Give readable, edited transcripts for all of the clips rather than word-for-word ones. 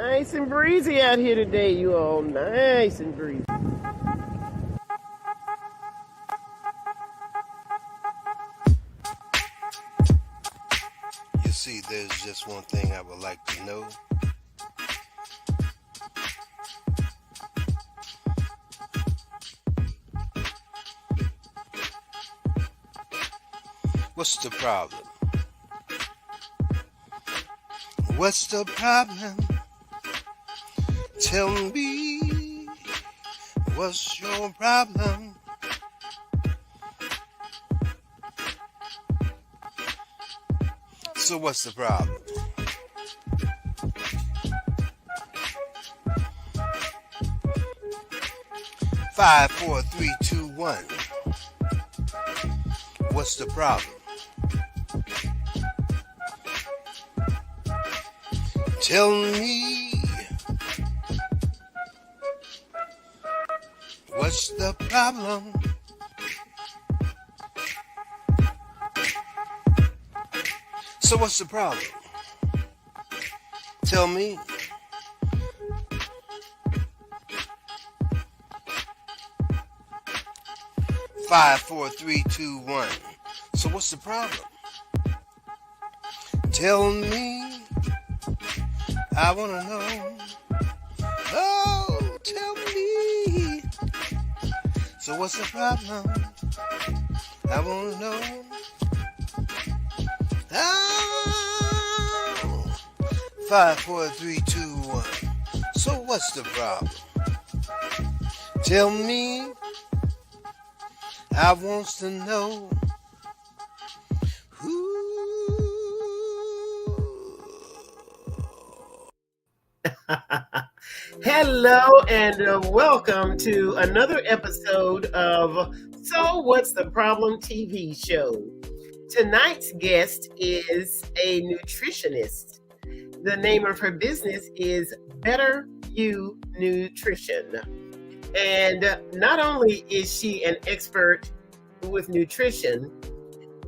Nice and breezy out here today, you all. Nice and breezy. You see, there's just one thing I would like to know. What's the problem? What's the problem? Tell me, what's your problem? So what's the problem? Five, four, three, two, one. What's the problem? Tell me, what's the problem? So what's the problem? Tell me. Five, four, three, two, one. So what's the problem? Tell me. I wanna know. Oh, tell me. So what's the problem? I wanna know. Oh, 5, 4, 3, 2, 1. So what's the problem? Tell me. I wants to know. Hello and welcome to another episode of So What's the Problem TV show. Tonight's guest is a nutritionist. The name of her business is Better You Nutrition. And not only is she an expert with nutrition,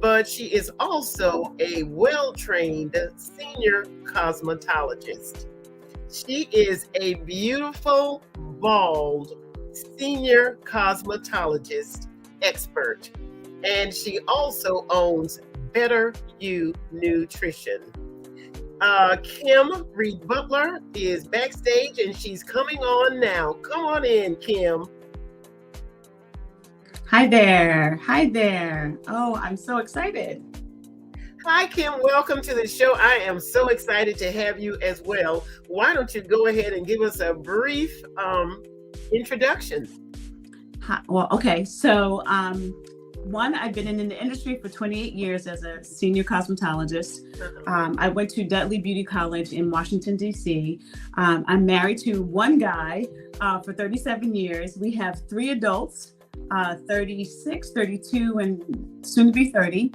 but she is also a well-trained senior cosmetologist. She is a beautiful, bald senior cosmetologist expert, and she also owns Better You Nutrition. Kim Reed-Butler is backstage, and she's coming on now. Come on in, Kim. Hi there. Hi there. Oh, I'm so excited. Hi, Kim. Welcome to the show. I am so excited to have you as well. Why don't you go ahead and give us a brief introduction? Well, okay. So, I've been in the industry for 28 years as a senior cosmetologist. I went to Dudley Beauty College in Washington, D.C. I'm married to one guy for 37 years. We have 3 adults, 36, 32, and soon to be 30.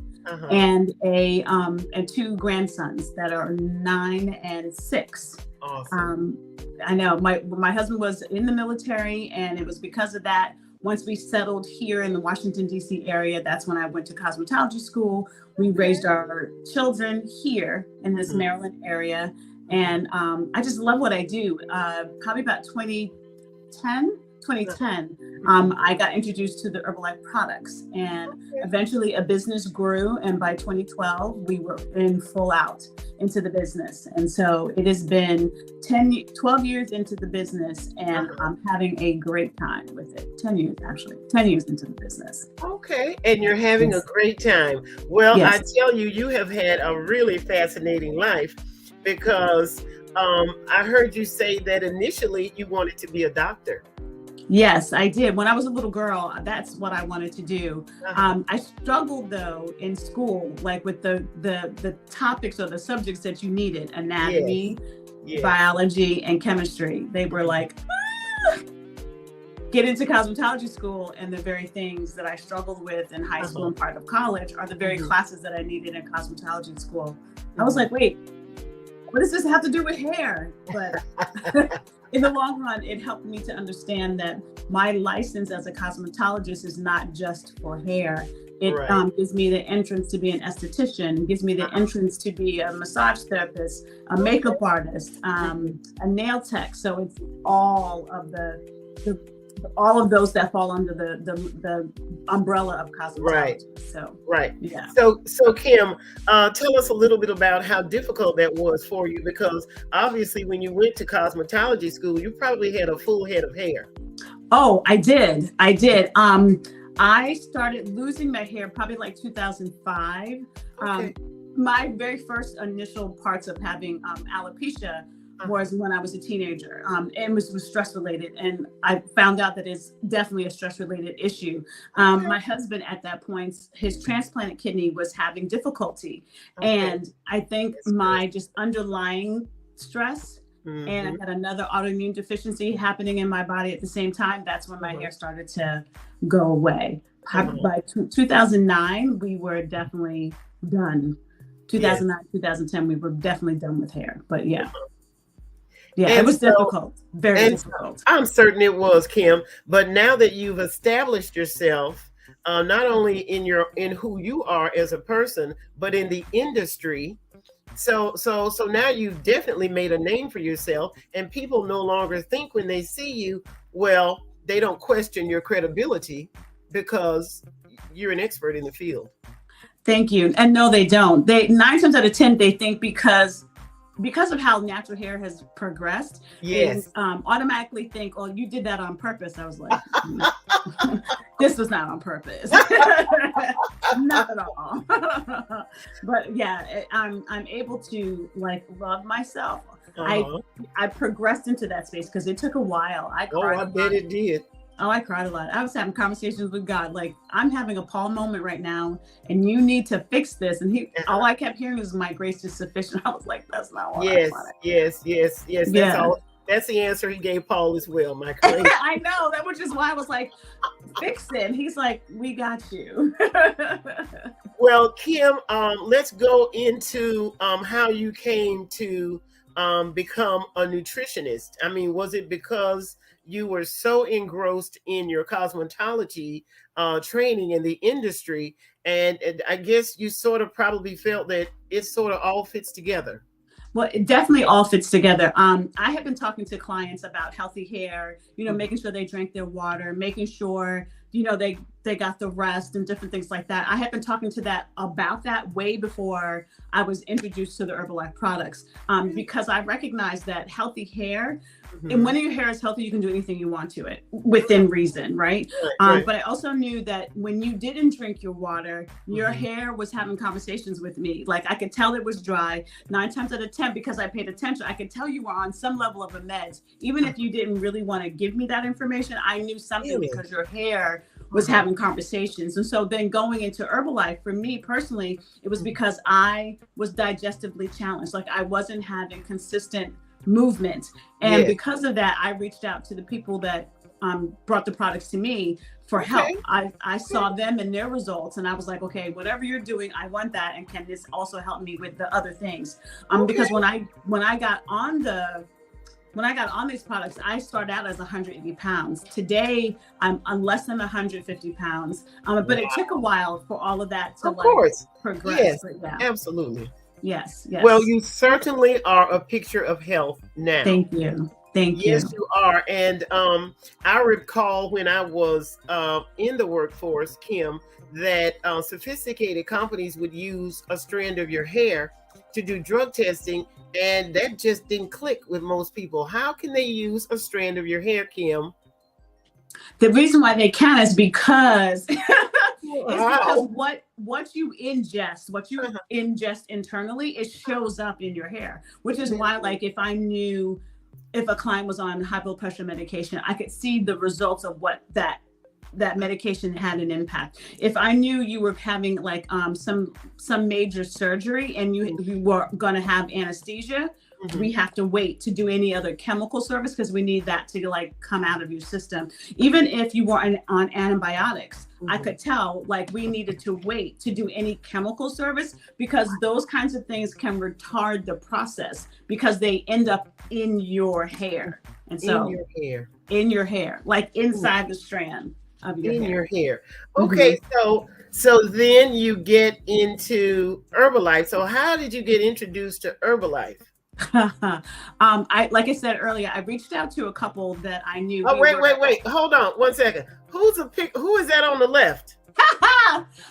And 2 grandsons that are 9 and 6. Awesome. I know my husband was in the military, and it was because of that. Once we settled here in the Washington, D.C. area, that's when I went to cosmetology school. We raised our children here in this Maryland area. And I just love what I do. Probably about 2010, I got introduced to the Herbalife products, and eventually a business grew. And by 2012, we were in full out into the business. And so it has been 12 years into the business, and I'm having a great time with it. 10 years, actually. 10 years into the business. Okay. And you're having a great time. Well, I tell you, you have had a really fascinating life, because I heard you say that initially you wanted to be a doctor. Yes, I did. When I was a little girl, that's what I wanted to do. I struggled though in school, like with the topics or the subjects that you needed: anatomy, biology, and chemistry. They were like, get into cosmetology school, and the very things that I struggled with in high school and part of college are the very classes that I needed in cosmetology school. I was like, wait, what does this have to do with hair? But in the long run, it helped me to understand that my license as a cosmetologist is not just for hair. It Right. gives me the entrance to be an esthetician, gives me the entrance to be a massage therapist, a makeup artist, a nail tech. So it's all of all of those that fall under the umbrella of cosmetology. Right. So Right. yeah. So Kim, tell us a little bit about how difficult that was for you, because obviously when you went to cosmetology school, you probably had a full head of hair. Oh, I did. I started losing my hair probably like 2005. Okay. My very first initial parts of having alopecia was when I was a teenager, and was stress related. And I found out that it's definitely a stress related issue. My husband at that point, his transplanted kidney was having difficulty. And I think my just underlying stress, and I had another autoimmune deficiency happening in my body at the same time. That's when my hair started to go away. By 2009, we were definitely done. 2009, 2010, we were definitely done with hair. But yeah. Yeah, it was difficult, very difficult. I'm certain it was, Kim. But now that you've established yourself, not only in who you are as a person, but in the industry, so now you've definitely made a name for yourself, and people no longer think when they see you, well, they don't question your credibility because you're an expert in the field. Thank you. And no, they don't. 9 times out of 10, they think because of how natural hair has progressed, yes, they automatically think, oh, you did that on purpose. I was like, this was not on purpose. Not at all. But yeah, I'm able to like love myself. I progressed into that space because it took a while. I bet it did. Oh, I cried a lot. I was having conversations with God, like, I'm having a Paul moment right now, and you need to fix this. And all I kept hearing was, my grace is sufficient. I was like, that's not what I wanted. Yes. That's the answer he gave Paul as well, my grace. I know, that which is why I was like, fix it. And he's like, we got you. Well, Kim, let's go into how you came to become a nutritionist. I mean, was it because you were so engrossed in your cosmetology training in the industry, and I guess you sort of probably felt that it sort of all fits together? Well, it definitely all fits together. I have been talking to clients about healthy hair, making sure they drank their water, making sure, they got the rest and different things like that. I have been talking about that way before I was introduced to the Herbalife products, because I recognize that healthy hair, and when your hair is healthy, you can do anything you want to it within reason, right? Right. But I also knew that when you didn't drink your water, your hair was having conversations with me. Like, I could tell it was dry 9 times out of 10, because I paid attention. I could tell you were on some level of a meds. Even if you didn't really want to give me that information, I knew something because your hair was having conversations. And so then going into Herbalife, for me personally, it was because I was digestively challenged. Like, I wasn't having consistent movement. And because of that, I reached out to the people that brought the products to me for help. I saw them and their results, and I was like, okay, whatever you're doing, I want that. And can this also help me with the other things? Because when I got on these products, I started out as 180 pounds. Today, I'm less than 150 pounds. But it took a while for all of that to progress. Yes, absolutely. Yes. Well, you certainly are a picture of health now. Thank you. Yes, you are. And I recall when I was in the workforce, Kim, that sophisticated companies would use a strand of your hair to do drug testing, and that just didn't click with most people. How can they use a strand of your hair, Kim? The reason why they can is because because what you ingest internally, it shows up in your hair, which is why, like, if I knew if a client was on high blood pressure medication, I could see the results of what that medication had an impact. If I knew you were having like some major surgery and you were going to have anesthesia, we have to wait to do any other chemical service because we need that to like come out of your system. Even if you were on antibiotics, I could tell like we needed to wait to do any chemical service because those kinds of things can retard the process because they end up in your hair. And so in your hair, like inside the strand. of your In hair. your hair. Okay, so then you get into Herbalife. So how did you get introduced to Herbalife? Like I said earlier, I reached out to a couple that I knew. Oh, wait. Hold on one second. Who is that on the left?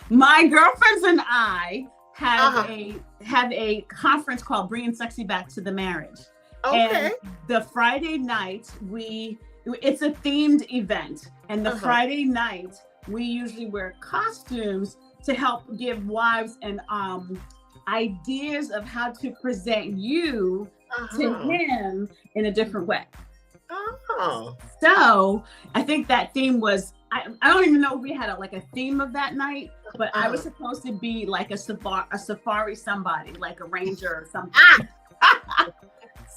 My girlfriends and I have Uh-huh. a conference called Bringing Sexy Back to the Marriage. Okay. And the Friday night it's a themed event, and the Friday night we usually wear costumes to help give wives and ideas of how to present you to him in a different way. Oh. So I think that theme was, I don't even know if we had a theme of that night, but I was supposed to be like a safari somebody, like a ranger or something.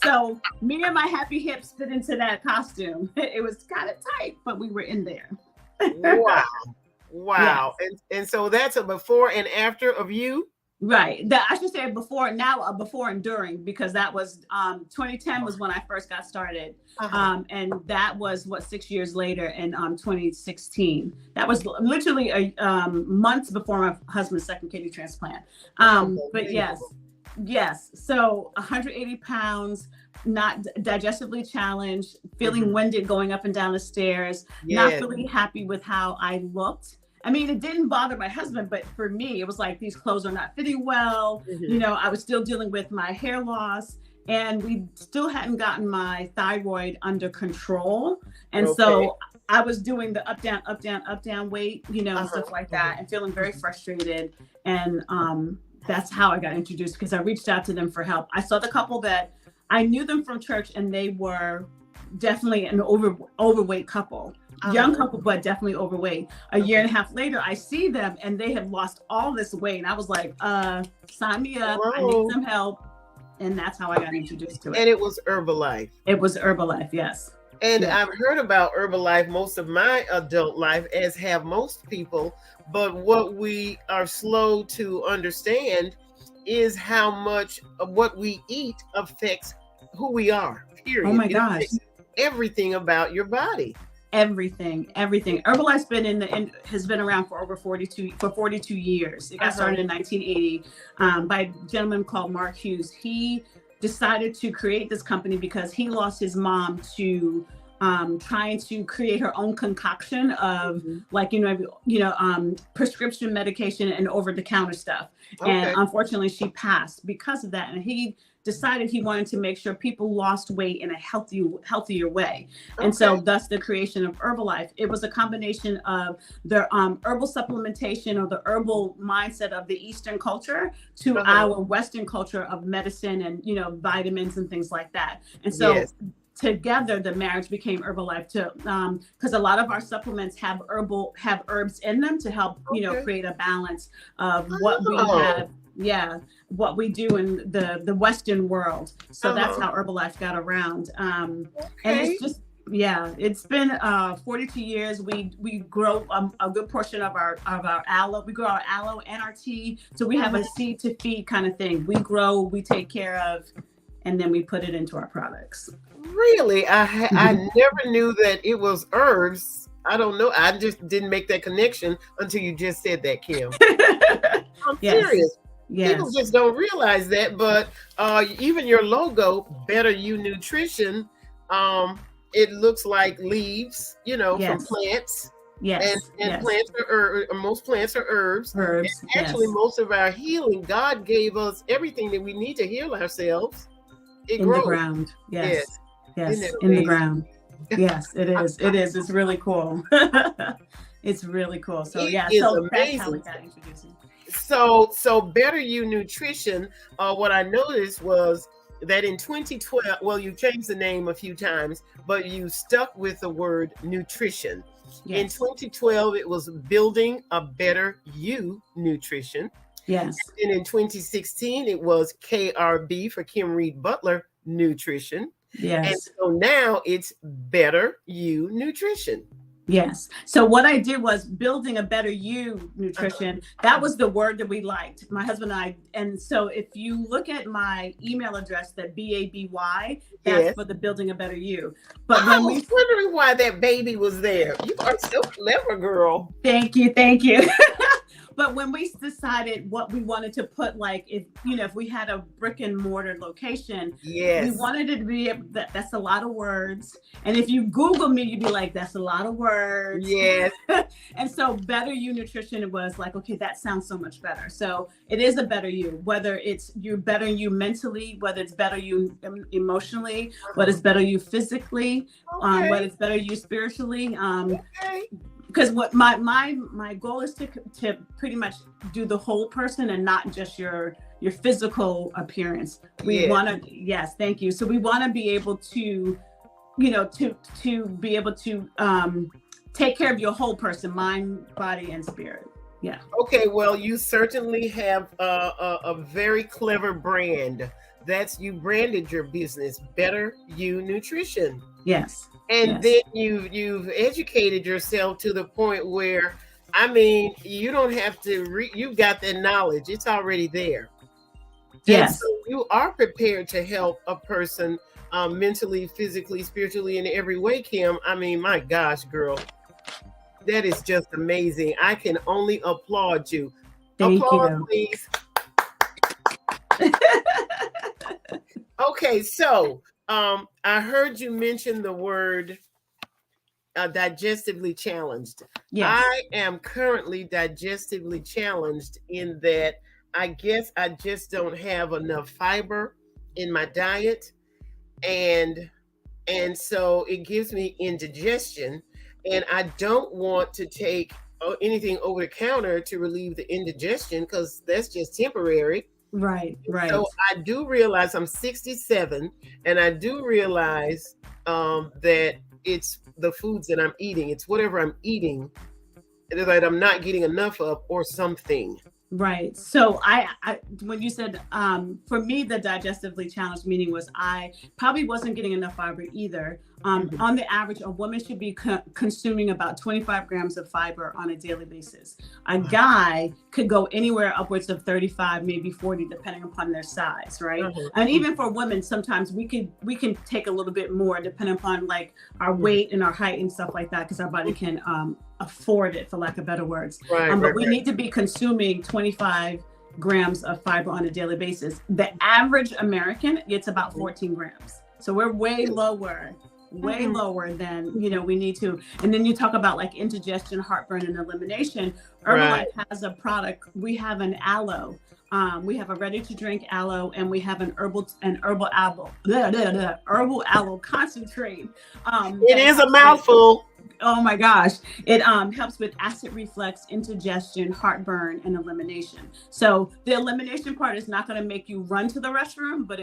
So me and my happy hips fit into that costume. It was kind of tight, but we were in there. Wow. Yes. And so that's a before and after of you? Right. I should say before and during, because that was 2010 was when I first got started. And that was 6 years later in 2016. That was literally months before my husband's second kidney transplant. But yes. So 180 pounds, not digestively challenged, feeling winded going up and down the stairs, not really happy with how I looked. I mean, it didn't bother my husband, but for me, it was like, these clothes are not fitting well. You know, I was still dealing with my hair loss, and we still hadn't gotten my thyroid under control. And so I was doing the up, down weight, and stuff like that, and feeling very frustrated. And that's how I got introduced, because I reached out to them for help. I saw the couple that I knew them from church, and they were definitely an overweight couple. Young couple, but definitely overweight. A year and a half later, I see them and they have lost all this weight. And I was like, sign me up. I need some help. And that's how I got introduced to it. And it was Herbalife. It was Herbalife, yes. And I've heard about Herbalife most of my adult life, as have most people. But what we are slow to understand is how much of what we eat affects who we are, period. Oh my gosh. Everything about your body. Everything. Herbalife's has been around for over 42 years. It got started in 1980 by a gentleman called Mark Hughes. He decided to create this company because he lost his mom to trying to create her own concoction of prescription medication and over-the-counter stuff. And unfortunately, she passed because of that. And he decided he wanted to make sure people lost weight in a healthier way. And so thus the creation of Herbalife. It was a combination of the herbal supplementation, or the herbal mindset of the Eastern culture to our Western culture of medicine and, vitamins and things like that. And so together the marriage became Herbalife, because a lot of our supplements have herbs in them to help, create a balance of what we have. What we do in the Western world. So that's how Herbalife got around. And it's just, it's been 42 years. We grow a good portion of our aloe. We grow our aloe and our tea. So we have a seed to feed kind of thing. We grow, we take care of, and then we put it into our products. Really? I never knew that it was herbs. I don't know. I just didn't make that connection until you just said that, Kim. I'm serious. Yes. People just don't realize that, but even your logo, Better You Nutrition, it looks like leaves, from plants. Yes. And plants are most plants are herbs. And actually, most of our healing, God gave us everything that we need to heal ourselves. It grows. The ground. Yes. In the ground. Yes, it is. It is. It's really cool. It's really cool. So so that's how we got introduced. So Better You Nutrition, what I noticed was that in 2012, well, you changed the name a few times, but you stuck with the word nutrition. Yes. In 2012, it was Building a Better You Nutrition. Yes. And in 2016, it was KRB for Kim Reed-Butler Nutrition. Yes. And so now it's Better You Nutrition. Yes. So what I did was building a better you nutrition. That was the word that we liked, my husband and I. And so if you look at my email address, that BABY, that's Yes. for the building a better you. But I was wondering why that baby was there. You are so clever, girl. Thank you. Thank you. But when we decided what we wanted to put, like if we had a brick and mortar location, yes, we wanted it to be that's a lot of words. And if you Google me, you'd be like, that's a lot of words. Yes. And so Better You Nutrition was like, okay, that sounds so much better. So it is a better you, whether it's you better you mentally, whether it's better you emotionally, whether it's better you physically, whether it's better you spiritually. Because what my goal is to pretty much do the whole person and not just your physical appearance. We want to, yes, thank you. So we want to be able to, to be able to take care of your whole person, mind, body, and spirit. Yeah. Okay. Well, you certainly have a very clever brand. You branded your business Better You Nutrition. Yes. And then you've educated yourself to the point where, I mean, you don't have to you've got that knowledge. It's already there. Yes. And so you are prepared to help a person mentally, physically, spiritually, in every way, Kim. I mean, my gosh, girl, that is just amazing. I can only applaud you. Thank Applause, you. please. Okay, so I heard you mention the word digestively challenged. Yes. I am currently digestively challenged in that I guess I just don't have enough fiber in my diet, and so it gives me indigestion, and I don't want to take anything over the counter to relieve the indigestion because that's just temporary. Right. So I do realize I'm 67, and I do realize that it's the foods that I'm eating. It's whatever I'm eating that I'm not getting enough of, or something. Right. So I when you said, for me, the digestively challenged meaning was I probably wasn't getting enough fiber either. On the average, a woman should be consuming about 25 grams of fiber on a daily basis. A guy could go anywhere upwards of 35, maybe 40, depending upon their size, right? And even for women, sometimes we can take a little bit more depending upon like our weight and our height and stuff like that, because our body can afford it, for lack of better words. But we need to be consuming 25 grams of fiber on a daily basis. The average American gets about 14 grams. So we're way lower than we need to. And then you talk about like indigestion, heartburn, and elimination. Herbalife has a product. We have an aloe. We have a ready to drink aloe, and we have an herbal aloe concentrate. It is a mouthful. Oh my gosh. It helps with acid reflux, indigestion, heartburn, and elimination. So the elimination part is not going to make you run to the restroom, but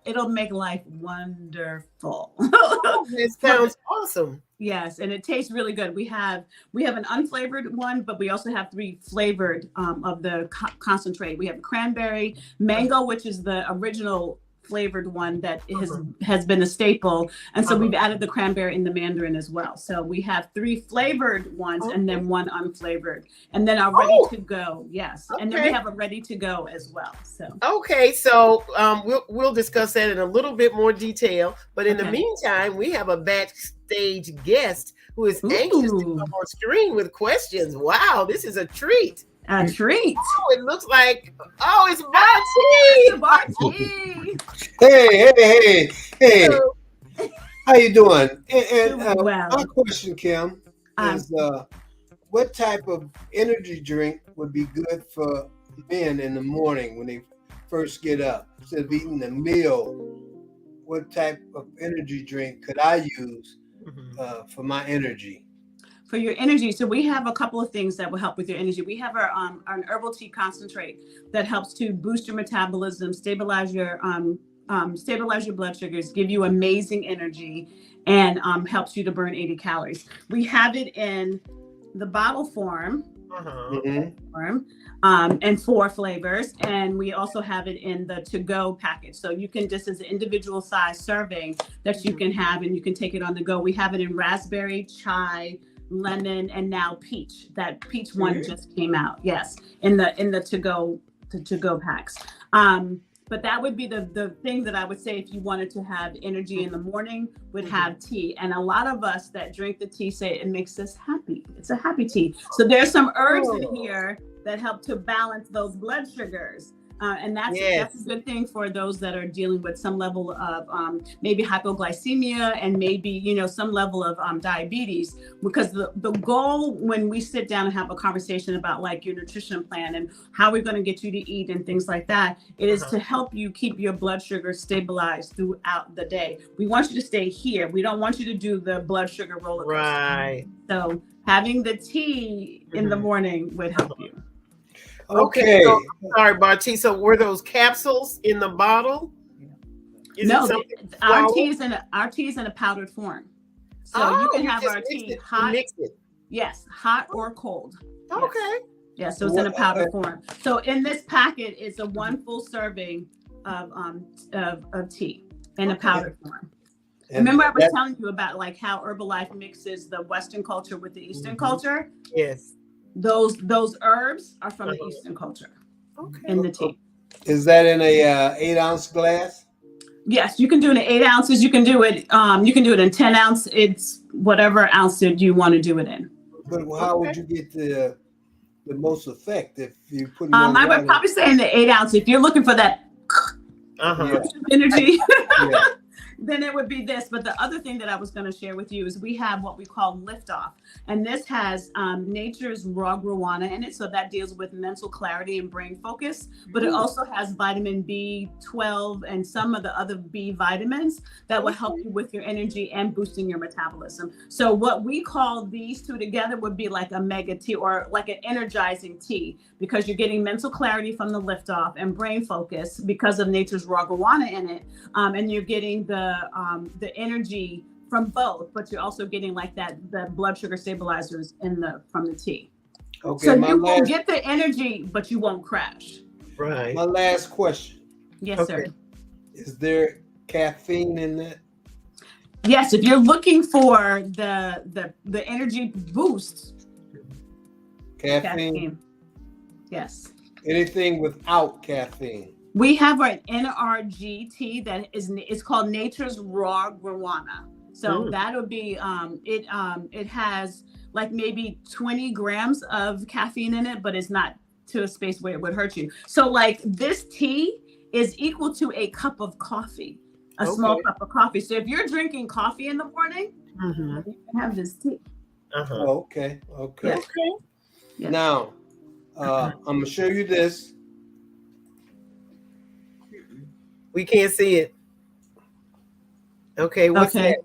it'll make life wonderful. It sounds awesome. Yes, and it tastes really good. We have an unflavored one, but we also have 3 flavored of the concentrate. We have cranberry, mango, which is the original flavored one that has been a staple, and so we've added the cranberry and the mandarin as well. So we have 3 flavored ones and then 1 unflavored, and then our ready to go. Yes, and then we have a ready to go as well. So so we'll discuss that in a little bit more detail. But in the meantime, we have a backstage guest who is anxious to come on screen with questions. Wow, this is a treat. A treat. Oh, it looks like, it's Barty. Barty. Hey. How you doing? And my question, Kim, is what type of energy drink would be good for men in the morning when they first get up? Instead of eating a meal, what type of energy drink could I use for my energy? For your energy, so we have a couple of things that will help with your energy. We have our an herbal tea concentrate that helps to boost your metabolism, stabilize your blood sugars, give you amazing energy, and helps you to burn 80 calories. We have it in the bottle form, And 4 flavors. And we also have it in the to-go package. So you can just as an individual size serving that you can have, and you can take it on the go. We have it in raspberry, chai, lemon, and now peach. That peach one just came out. Yes, in the to-go packs. But that would be the thing that I would say if you wanted to have energy in the morning, would have tea. And a lot of us that drink the tea say it makes us happy. It's a happy tea. So there's some herbs in here that help to balance those blood sugars. And that's a good thing for those that are dealing with some level of maybe hypoglycemia and maybe, some level of diabetes, because the goal when we sit down and have a conversation about like your nutrition plan and how we're going to get you to eat and things like that, it is to help you keep your blood sugar stabilized throughout the day. We want you to stay here. We don't want you to do the blood sugar roller coaster. Right. So having the tea in the morning would help you. Okay. So, sorry, Barty. So were those capsules in the bottle? No, our tea is in a powdered form. So you can have our tea hot. Mix it. Yes, hot or cold. Okay. Yes, so it's in a powdered form. So in this packet, it's a 1 full serving of tea in a powdered form. And remember, I was telling you about like how Herbalife mixes the Western culture with the Eastern culture. Yes. Those herbs are from the Eastern culture. Okay. In the tea. Is that in a 8-ounce glass? Yes, you can do it in 8 ounces. You can do it. You can do it in 10 ounce. It's whatever ounce that you want to do it in. But how would you get the most effect if you put? I would probably say in the 8 ounce. If you're looking for that energy. Then it would be this. But the other thing that I was going to share with you is we have what we call Liftoff. And this has nature's raw guarana in it. So that deals with mental clarity and brain focus. But it also has vitamin B12 and some of the other B vitamins that will help you with your energy and boosting your metabolism. So what we call these two together would be like a mega tea or like an energizing tea, because you're getting mental clarity from the Liftoff and brain focus because of nature's raw guarana in it. And you're getting the energy from both, but you're also getting like the blood sugar stabilizers from the tea. Okay, so you will get the energy, but you won't crash. Right. My last question. Yes, sir. Is there caffeine in that? Yes, if you're looking for the energy boost. Caffeine. Yes. Anything without caffeine. We have an NRG tea that is called Nature's Raw Guarana. So that would be it has like maybe 20 grams of caffeine in it, but it's not to a space where it would hurt you. So like this tea is equal to a cup of coffee, a small cup of coffee. So if you're drinking coffee in the morning, you can have this tea. Okay. Yes. Yes. Now, I'm gonna show you this. We can't see it. Okay, what's that?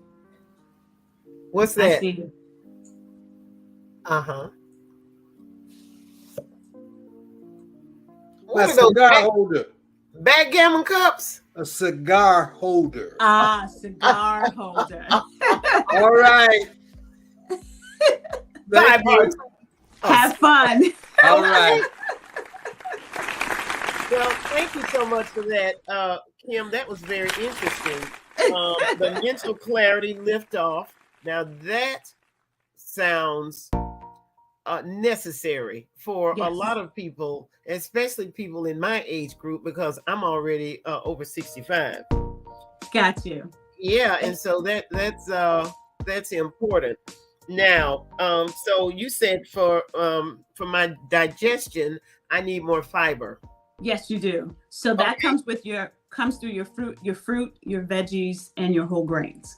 What's that? I see. What are those cigar holder? Backgammon cups? A cigar holder. Cigar holder. All right. Have fun. All right. Well, thank you so much for that, Kim. That was very interesting. The mental clarity Liftoff. Now that sounds necessary for a lot of people, especially people in my age group, because I'm already over 65. Got you. Yeah, and so that's important. Now, so you said for my digestion, I need more fiber. Yes, you do. So that comes through your fruit, your veggies, and your whole grains.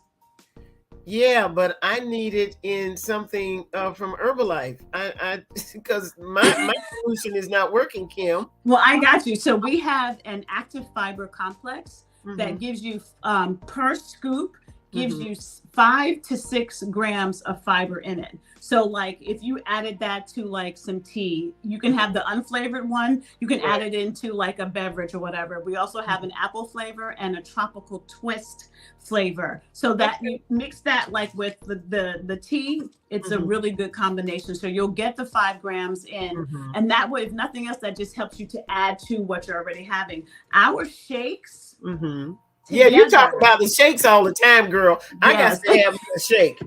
Yeah, but I need it in something from Herbalife. I because my solution is not working, Kim. Well, I got you. So we have an active fiber complex that gives you per scoop gives you 5 to 6 grams of fiber in it. So like if you added that to like some tea, you can have the unflavored one. You can add it into like a beverage or whatever. We also have an apple flavor and a tropical twist flavor. So that you mix that like with the tea, it's a really good combination. So you'll get the 5 grams in, and that way, if nothing else, that just helps you to add to what you're already having. Our shakes. Yeah, you talk about the shakes all the time, girl. I got to have a shake.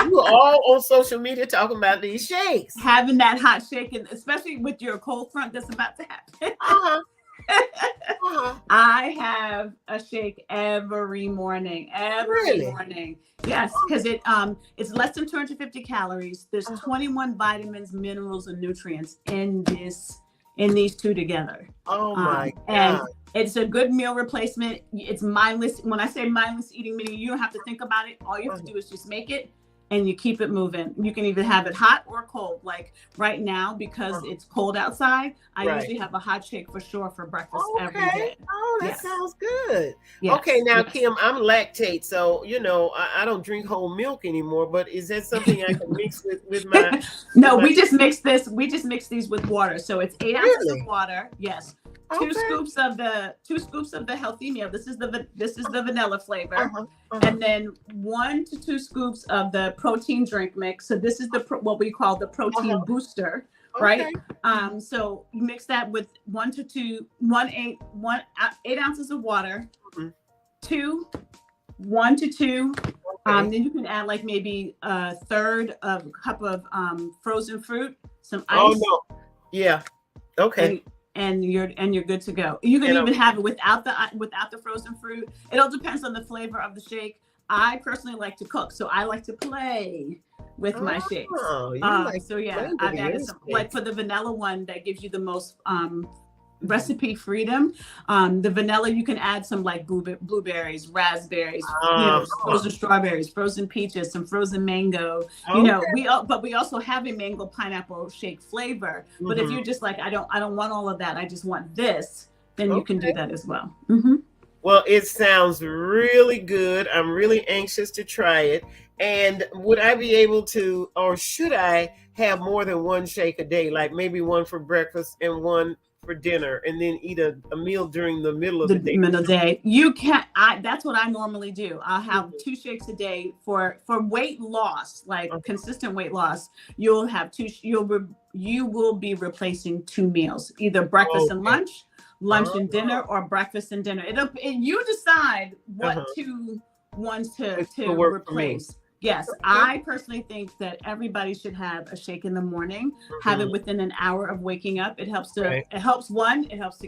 You are all on social media talking about these shakes. Having that hot shake, and especially with your cold front that's about to happen. I have a shake every morning. Every morning. Yes, because it's less than 250 calories. There's 21 vitamins, minerals, and nutrients in these two together. Oh my God. And it's a good meal replacement. It's mindless. When I say mindless eating, meaning you don't have to think about it. All you have to do is just make it and you keep it moving. You can either have it hot or cold. Like right now, because it's cold outside, I usually have a hot shake for sure for breakfast every day. Oh, that sounds good. Yes. Okay, now Kim, I'm lactate, so I don't drink whole milk anymore. But is that something I can mix with my? No, we just mix this. We just mix these with water. So it's 8 ounces of water. Yes. 2 scoops of the healthy meal. This is the vanilla flavor, and then 1 to 2 scoops of the protein drink mix. So this is what we call the protein booster, right? So you mix that with 1 to 8 ounces of water, 1 to 2. Then you can add like maybe a third of a cup of frozen fruit, some ice. Oh no, yeah, okay. And you're good to go. You can even have it without the frozen fruit. It all depends on the flavor of the shake. I personally like to cook, so I like to play with my shakes. I've added some, like for the vanilla one that gives you the most recipe freedom. The vanilla, you can add some like blueberries, raspberries, frozen strawberries, frozen peaches, some frozen mango. We also have a mango pineapple shake flavor. But if you're just like, I don't want all of that, I just want this, then you can do that as well. Well, it sounds really good. I'm really anxious to try it. And would I be able to, or should I have more than one shake a day, like maybe one for breakfast and one for dinner, and then eat a meal during the middle of the day? You can. That's what I normally do. I'll have 2 shakes a day for weight loss, like consistent weight loss. You'll have 2. You will be replacing 2 meals, either breakfast and lunch and dinner, or breakfast and dinner. You decide what 2 ones to replace. Yes, I personally think that everybody should have a shake in the morning. Have it within an hour of waking up. It helps to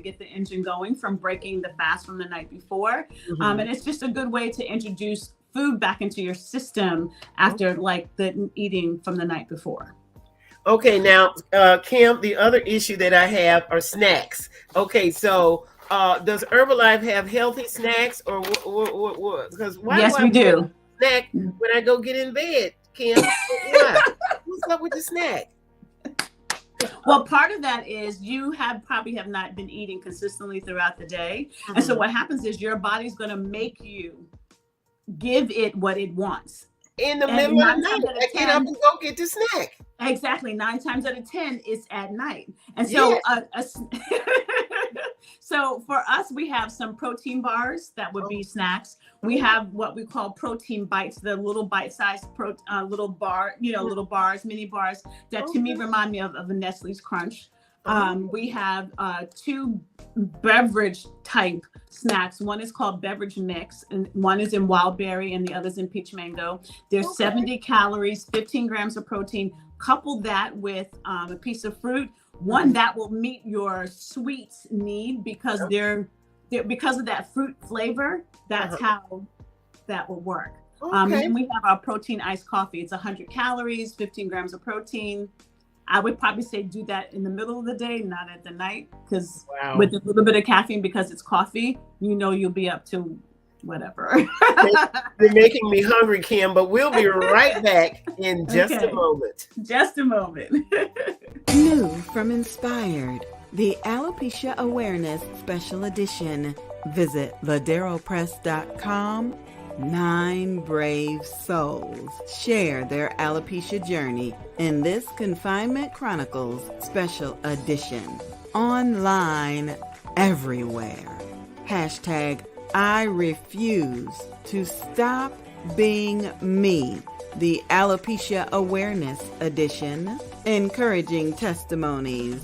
get the engine going from breaking the fast from the night before. And it's just a good way to introduce food back into your system after like the eating from the night before. Okay, now Kim, the other issue that I have are snacks. Okay, so does Herbalife have healthy snacks, or what? Because yes, we do. Snack when I go get in bed, Kim. What's up with the snack? Well, part of that is you probably have not been eating consistently throughout the day. And so what happens is your body's going to make you give it what it wants. In the middle of the night, I get up and go get the snack. Exactly. 9 times out of 10, it's at night. And so so for us, we have some protein bars that would be snacks. We have what we call protein bites, the little bite-sized little bar, little bars, mini bars that to me remind me of a Nestle's Crunch. We have 2 beverage type snacks. One is called beverage mix, and one is in wild berry and the other's in peach mango. There's 70 calories, 15 grams of protein. Couple that with a piece of fruit, one that will meet your sweets need because because of that fruit flavor. That's how that will work. And then we have our protein iced coffee. It's 100 calories, 15 grams of protein. I would probably say do that in the middle of the day, not at the night, because with a little bit of caffeine, because it's coffee, you'll be up to whatever. You're making me hungry, Kim, but we'll be right back in just a moment. Just a moment. New from Inspired, the Alopecia Awareness Special Edition. Visit laderopress.com 9 brave souls share their alopecia journey in this Confinement Chronicles special edition. Online everywhere. Hashtag I refuse to stop being me. The Alopecia Awareness Edition, encouraging testimonies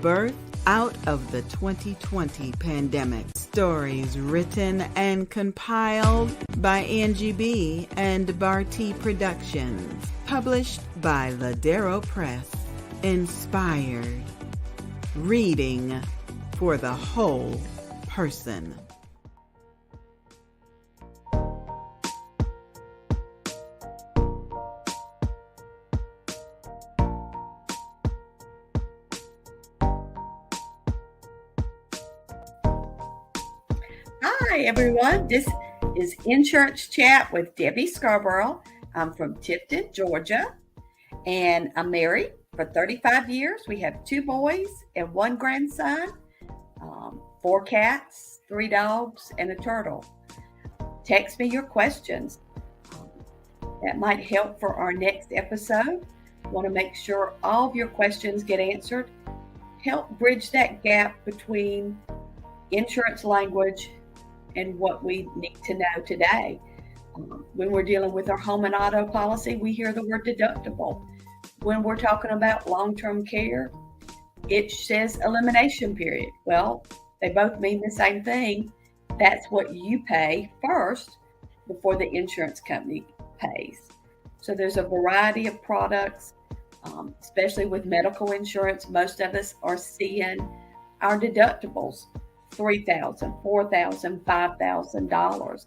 birthed out of the 2020 pandemic. Stories written and compiled by Angie B. and Barty Productions. Published by Ladero Press. Inspired. Reading for the whole person. Hi, everyone. This is Insurance Chat with Debbie Scarborough. I'm from Tifton, Georgia, and I'm married for 35 years. We have 2 boys and 1 grandson, 4 cats, 3 dogs, and a turtle. Text me your questions. That might help for our next episode. Want to make sure all of your questions get answered. Help bridge that gap between insurance language and what we need to know today. When we're dealing with our home and auto policy, we hear the word deductible. When we're talking about long-term care, it says elimination period. Well, they both mean the same thing. That's what you pay first before the insurance company pays. So there's a variety of products, especially with medical insurance. Most of us are seeing our deductibles $3,000, $4,000, $5,000.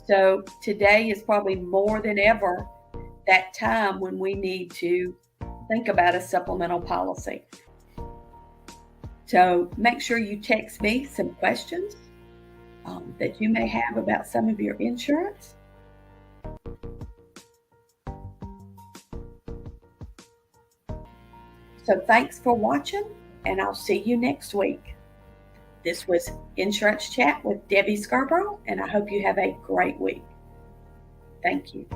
So today is probably more than ever that time when we need to think about a supplemental policy. So make sure you text me some questions that you may have about some of your insurance. So thanks for watching, and I'll see you next week. This was Insurance Chat with Debbie Scarborough, and I hope you have a great week. Thank you.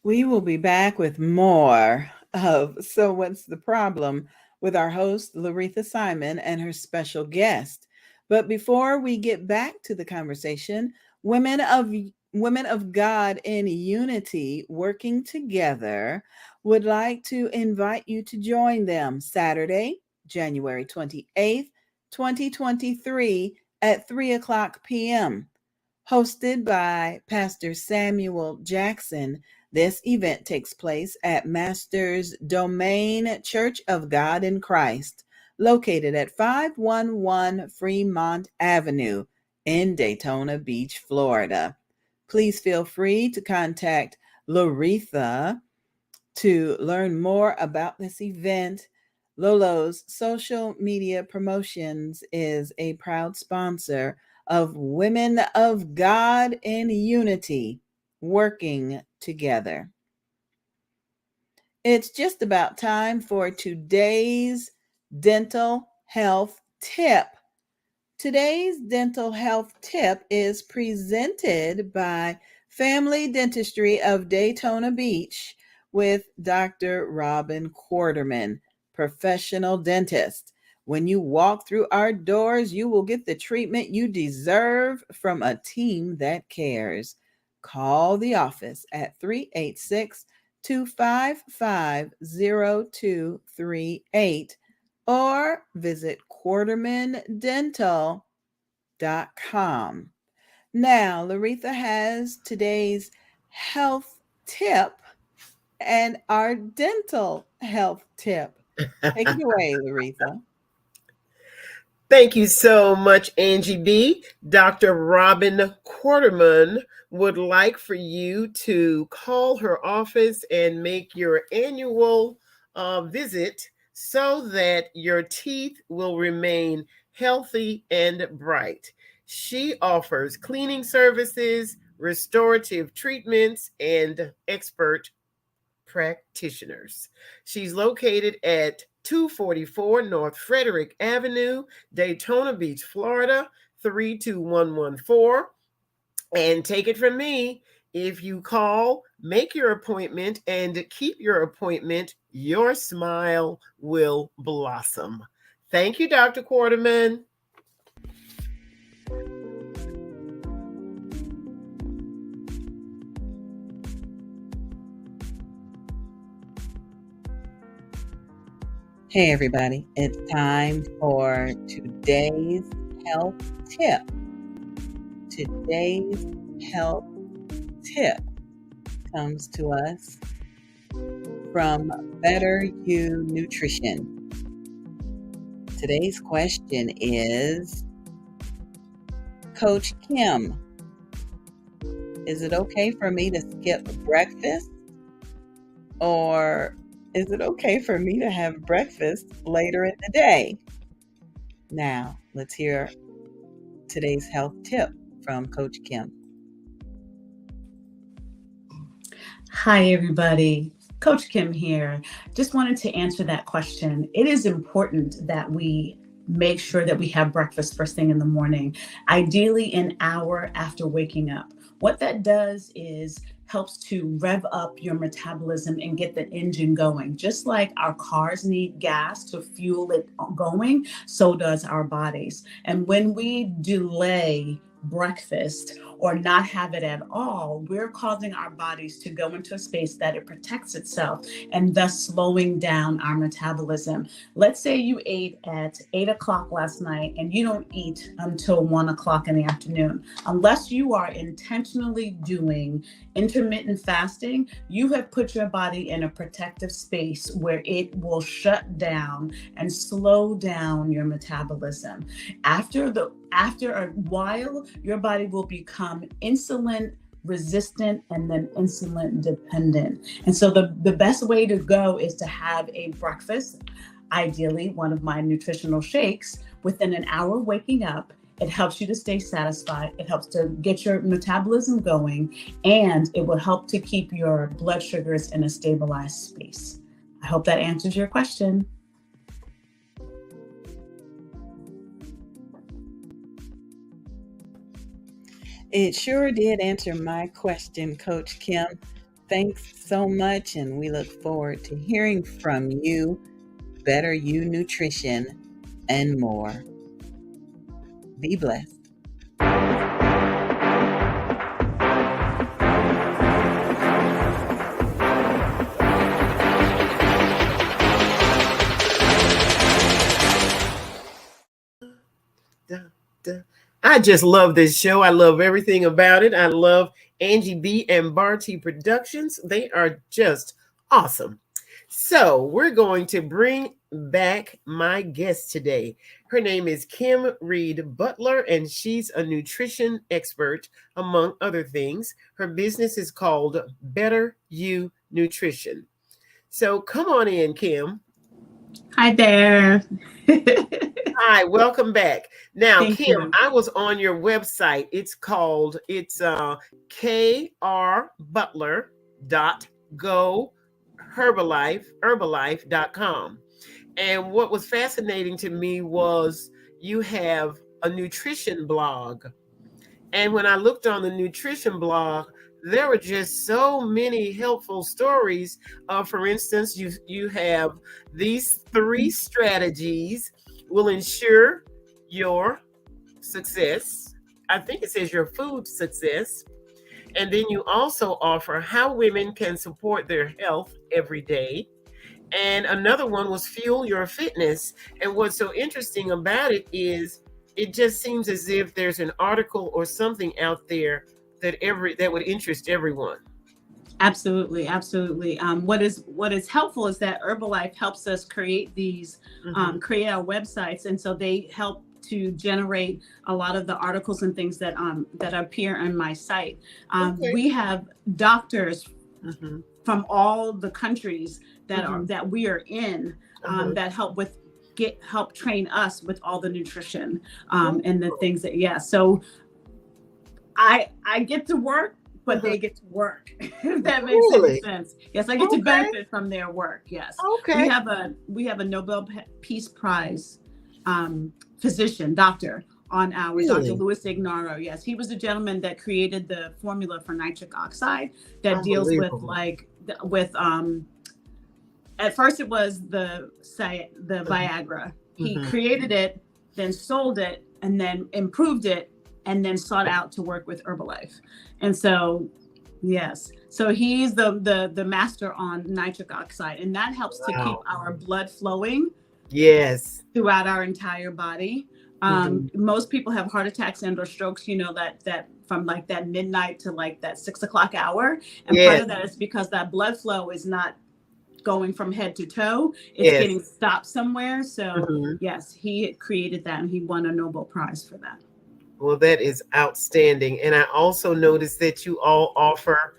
We will be back with more of So What's the Problem with our host, Loretha Simon, and her special guest. But before we get back to the conversation, Women of God in Unity Working Together would like to invite you to join them Saturday, January 28th, 2023 at 3:00 p.m. Hosted by Pastor Samuel Jackson. This event takes place at Master's Domain Church of God in Christ, located at 511 Fremont Avenue in Daytona Beach, Florida. Please feel free to contact Loretha to learn more about this event. Lolo's Social Media Promotions is a proud sponsor of Women of God in Unity Working Together. It's just about time for today's dental health tip. Today's dental health tip is presented by Family Dentistry of Daytona Beach with Dr. Robin Quarterman, professional dentist. When you walk through our doors, you will get the treatment you deserve from a team that cares. Call the office at 386-255-0238 or visit QuartermanDental.com. Now, Loretha has today's health tip and our dental health tip. Take it away, Loretha. Thank you so much, Angie B. Dr. Robin Quarterman would like for you to call her office and make your annual visit so that your teeth will remain healthy and bright. She offers cleaning services, restorative treatments, and expert practitioners. She's located at 244 North Frederick Avenue, Daytona Beach, Florida, 32114. And take it from me, if you call, make your appointment, and keep your appointment, your smile will blossom. Thank you, Dr. Quarterman. Hey, everybody. It's time for today's health tip. Today's health tip comes to us from Better You Nutrition. Today's question is, Coach Kim, is it okay for me to skip breakfast? Or is it okay for me to have breakfast later in the day? Now, let's hear today's health tip from Coach Kim. Hi, everybody. Coach Kim here. Just wanted to answer that question. It is important that we make sure that we have breakfast first thing in the morning, ideally an hour after waking up. What that does is helps to rev up your metabolism and get the engine going. Just like our cars need gas to fuel it going, so does our bodies. And when we delay breakfast or not have it at all, we're causing our bodies to go into a space that it protects itself and thus slowing down our metabolism. Let's say you ate at 8 o'clock last night and you don't eat until 1 o'clock in the afternoon. Unless you are intentionally doing intermittent fasting, you have put your body in a protective space where it will shut down and slow down your metabolism. After a while, your body will become insulin resistant and then insulin dependent. And so the best way to go is to have a breakfast, ideally one of my nutritional shakes, within an hour waking up. It helps you to stay satisfied. It helps to get your metabolism going, and it will help to keep your blood sugars in a stabilized space. I hope that answers your question. It sure did answer my question, Coach Kim. Thanks so much, and we look forward to hearing from you, Better You Nutrition, and more. Be blessed. I just love this show. I love everything about it. I love Angie B and Barty Productions. They are just awesome. So we're going to bring back my guest today. Her name is Kim Reed-Butler, and she's a nutrition expert, among other things. Her business is called Better You Nutrition. So come on in, Kim. Hi there. Hi, welcome back. Now, Thank Kim, you. I was on your website. It's krbutler.herbalife.com. And what was fascinating to me was you have a nutrition blog. And when I looked on the nutrition blog, there were just so many helpful stories. For instance, you have these 3 strategies will ensure your success. I think it says your food success. And then you also offer how women can support their health every day. And another one was fuel your fitness. And what's so interesting about it is it just seems as if there's an article or something out there that would interest everyone. Absolutely. What is helpful is that Herbalife helps us create these, create our websites, and so they help to generate a lot of the articles and things that appear on my site. We have doctors from all the countries that we are in that help train us with all the nutrition and the things that, so I get to work, but they get to work. If that makes any sense. Yes, I get to benefit from their work. Yes. Okay. We have a Nobel Peace Prize physician, doctor on ours, Dr. Louis Ignarro. Yes, he was the gentleman that created the formula for nitric oxide that deals with at first it was the Viagra. He created it, then sold it, and then improved it, and then sought out to work with Herbalife. And so, yes, so he's the master on nitric oxide, and that helps to keep our blood flowing. Yes. Throughout our entire body. Most people have heart attacks and or strokes, that from like that midnight to like that 6 o'clock hour. And part of that is because that blood flow is not going from head to toe. It's getting stopped somewhere. So yes, he created that and he won a Nobel Prize for that. Well, that is outstanding. And I also noticed that you all offer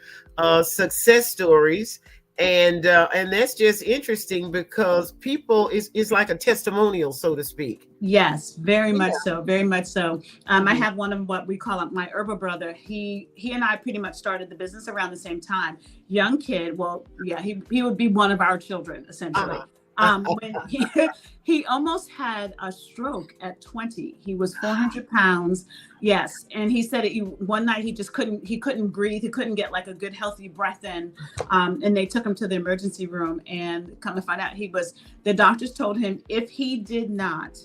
success stories. And that's just interesting because people is like a testimonial, so to speak. Yes, very much so. Very much so. I have one of what we call my Herbal brother. He and I pretty much started the business around the same time. Young kid. Well, yeah, he would be one of our children essentially. When he almost had a stroke at 20. He was 400 pounds. Yes. And he said one night he just couldn't breathe. He couldn't get like a good healthy breath in. And they took him to the emergency room, and come to find out the doctors told him if he did not,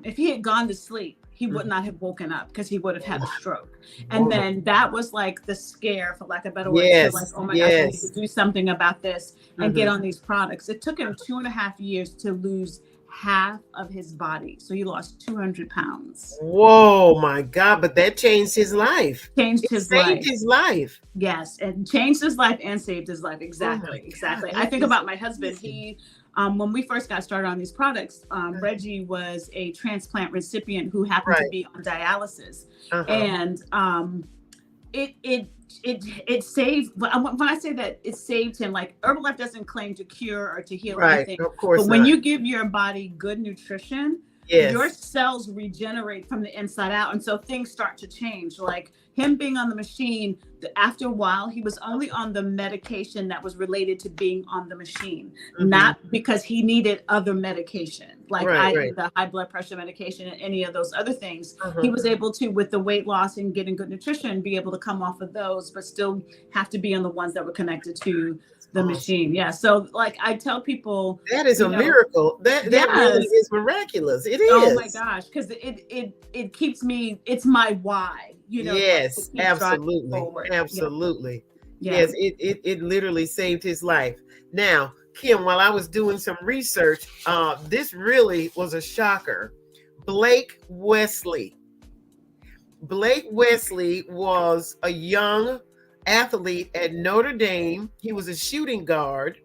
if he had gone to sleep, he would not have woken up because he would have had a stroke. And then that was like the scare, for lack of a better word. So like, oh my gosh, I need to do something about this and get on these products. It took him 2.5 years to lose half of his body. So he lost 200 pounds. Whoa, my God. But that changed his life. Saved his life. Yes. And changed his life and saved his life. Exactly. Exactly. I think about my husband. When we first got started on these products, Reggie was a transplant recipient who happened to be on dialysis. And it saved, when I say that it saved him, like Herbalife doesn't claim to cure or to heal anything. Of course. But when you give your body good nutrition, your cells regenerate from the inside out. And so things start to change. Like him being on the machine, after a while, he was only on the medication that was related to being on the machine, not because he needed other medication, like the high blood pressure medication and any of those other things. He was able to, with the weight loss and getting good nutrition, be able to come off of those, but still have to be on the ones that were connected to the machine. Yeah. So like I tell people, that is a miracle. That really is miraculous. It is. Oh my gosh. Because it keeps me, it's my why, Yes, absolutely. Absolutely. Yeah. Yes. It literally saved his life. Now, Kim, while I was doing some research, this really was a shocker. Blake Wesley was a young athlete at Notre Dame. He was a shooting guard.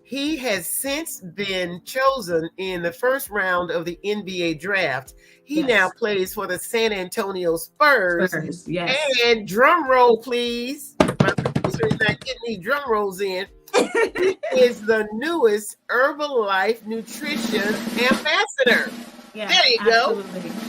He has since been chosen in the first round of the NBA draft. He now plays for the San Antonio Spurs. And drum roll, please. My producer is not getting these drum rolls in. He is the newest Herbalife nutrition ambassador. Yeah, there you go.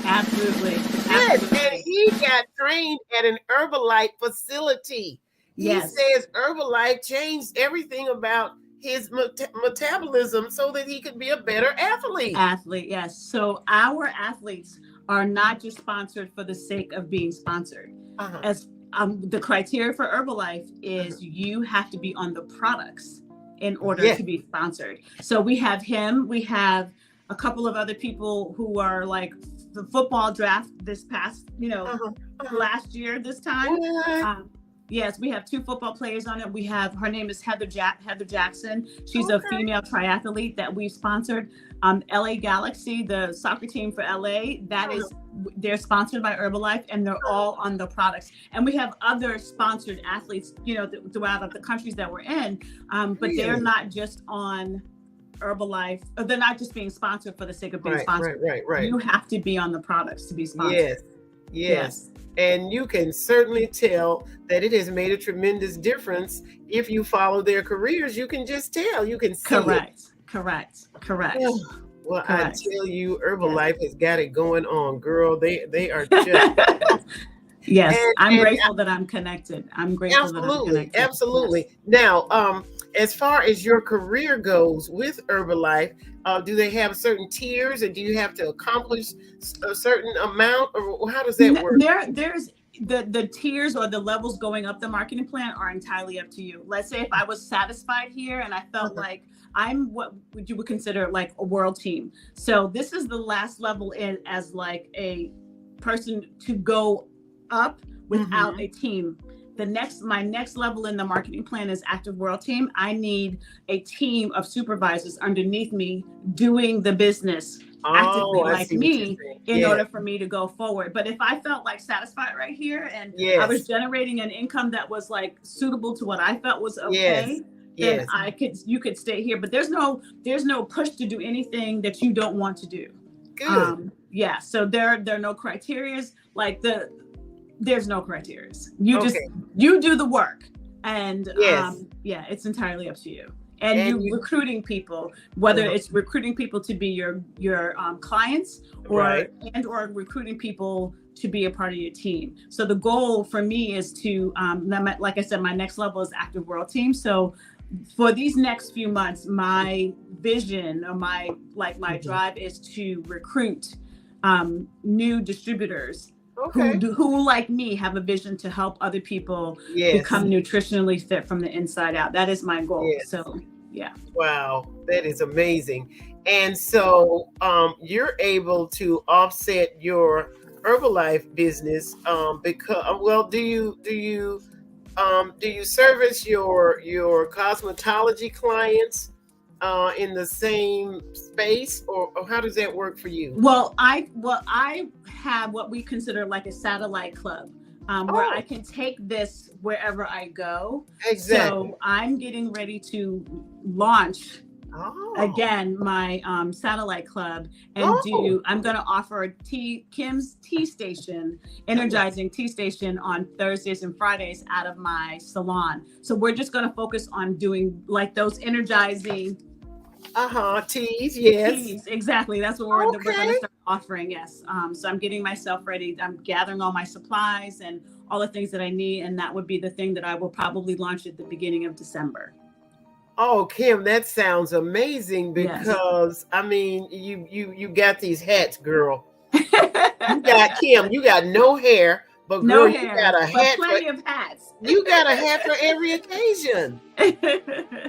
Absolutely. Yes, and he got trained at an Herbalife facility. He says Herbalife changed everything about his metabolism so that he could be a better athlete. Yes. So our athletes are not just sponsored for the sake of being sponsored. As the criteria for Herbalife is you have to be on the products in order to be sponsored. So we have him. We have a couple of other people who are like the football draft this past, last year this time. Yes, we have 2 football players on it. We have, her name is Heather Jackson. She's a female triathlete that we've sponsored. LA Galaxy, the soccer team for LA, they're sponsored by Herbalife, and they're all on the products. And we have other sponsored athletes, throughout the countries that we're in, but they're not just on Herbalife. They're not just being sponsored for the sake of being sponsored. Right. You have to be on the products to be sponsored. Yes. And you can certainly tell that it has made a tremendous difference. If you follow their careers, you can just tell. You can see it. Correct. Well, Correct. I tell you, Herbalife has got it going on, girl. They are just yes. I'm grateful that I'm connected. I'm grateful that I'm connected. Absolutely. Yes. Now, as far as your career goes with Herbalife, do they have certain tiers, and do you have to accomplish a certain amount, or how does that work? There's the tiers or the levels going up the marketing plan are entirely up to you. Let's say if I was satisfied here and I felt like I'm what you would consider like a world team. So this is the last level in as like a person to go up without a team. My next level in the marketing plan is active world team. I need a team of supervisors underneath me doing the business actively like me in order for me to go forward. But if I felt like satisfied right here and I was generating an income that was like suitable to what I felt was okay, then you could stay here. But there's no push to do anything that you don't want to do. Good. So there are no criterias. Like there's no criterias. You do the work, and it's entirely up to you. And you recruiting people, whether it's recruiting people to be your clients or recruiting people to be a part of your team. So the goal for me is to, like I said, my next level is active world team. So for these next few months, my vision or my drive is to recruit new distributors who like me have a vision to help other people become nutritionally fit from the inside out. That is my goal. So wow, that is amazing. And so you're able to offset your Herbalife business because do you service your cosmetology clients in the same space, or how does that work for you? Well, I have what we consider like a satellite club where I can take this wherever I go. Exactly. So I'm getting ready to launch again my satellite club and I'm going to offer Kim's tea station, energizing tea station on Thursdays and Fridays out of my salon. So we're just going to focus on doing like those energizing teas. Yes, teas, exactly. That's what we're going to start offering. Yes. So I'm getting myself ready. I'm gathering all my supplies and all the things that I need, and that would be the thing that I will probably launch at the beginning of December. Oh, Kim, that sounds amazing because I mean, you got these hats, girl. You got no hair, but girl, you got a hat. Plenty of hats. You got a hat for every occasion.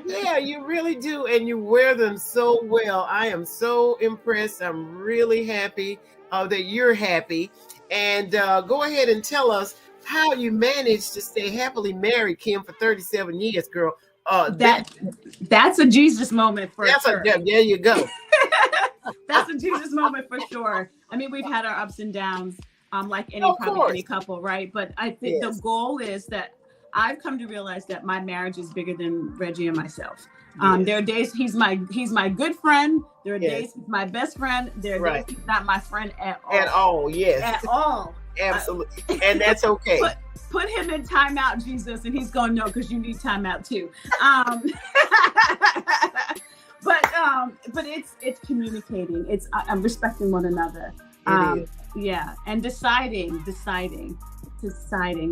Yeah, you really do, and you wear them so well. I am so impressed. I'm really happy that you're happy. And go ahead and tell us how you managed to stay happily married, Kim, for 37 years, girl. That's a Jesus moment for sure. There you go. That's a Jesus moment for sure. I mean, we've had our ups and downs, like any couple, right? But I think the goal is that I've come to realize that my marriage is bigger than Reggie and myself. There are days he's my good friend. There are days he's my best friend. There are days he's not my friend at all. At all, yes. At all. Absolutely. And that's okay. Put him in timeout, Jesus, and he's going, no, because you need timeout too. But it's communicating. It's respecting one another. And deciding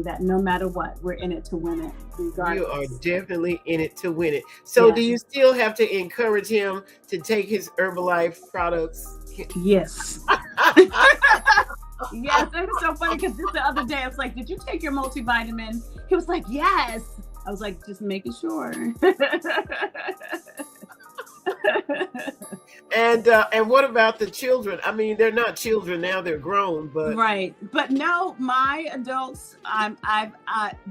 that no matter what, we're in it to win it. Regardless. You are definitely in it to win it. So do you still have to encourage him to take his Herbalife products? Yes. Yes, it was so funny because the other day I was like, did you take your multivitamin? He was like, yes. I was like, just making sure. And what about the children? I mean, they're not children now; they're grown. But right. But no, my adults.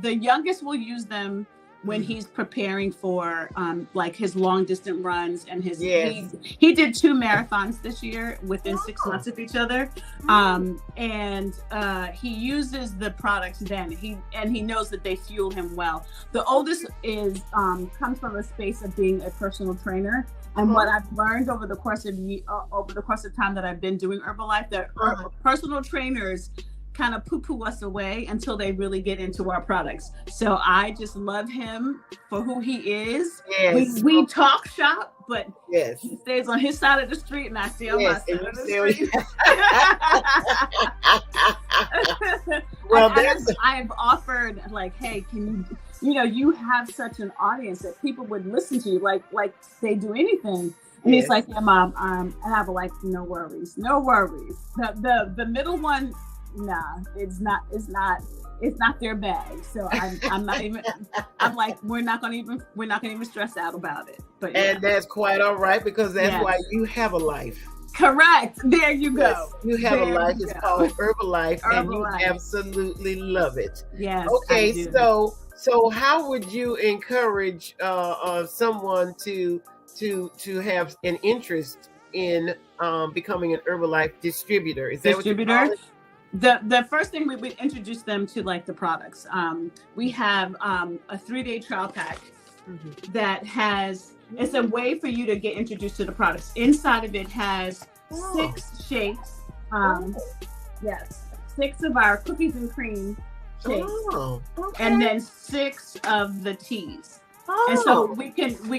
The youngest will use them when he's preparing for like his long distance runs and his he did 2 marathons this year within 6 months of each other. And he uses the products then. He knows that they fuel him well. The oldest is comes from a space of being a personal trainer. And what I've learned over the course of time that I've been doing Herbalife, that personal trainers kind of poo-poo us away until they really get into our products. So I just love him for who he is. Yes. We talk shop, but yes, he stays on his side of the street and I stay on my side of the street. Well, I have offered, like, hey, can you have such an audience that people would listen to you like they do anything. And he's like, yeah, Mom, I have no worries. The middle one, nah, it's not their bag. So I'm not even. I'm like, we're not gonna even stress out about it. But and that's quite all right, because that's why you have a life. Correct. There you go. Yes, you have a life. It's called Herbalife, and you absolutely love it. Yes. Okay, so how would you encourage someone to have an interest in becoming an Herbalife distributor? Is that distributor? What you call it? The first thing we would introduce them to, like, the products. We have a 3-day trial pack that has, it's a way for you to get introduced to the products. Inside of it has 6 shakes. Yes, 6 of our cookies and cream shakes, and then 6 of the teas. And so we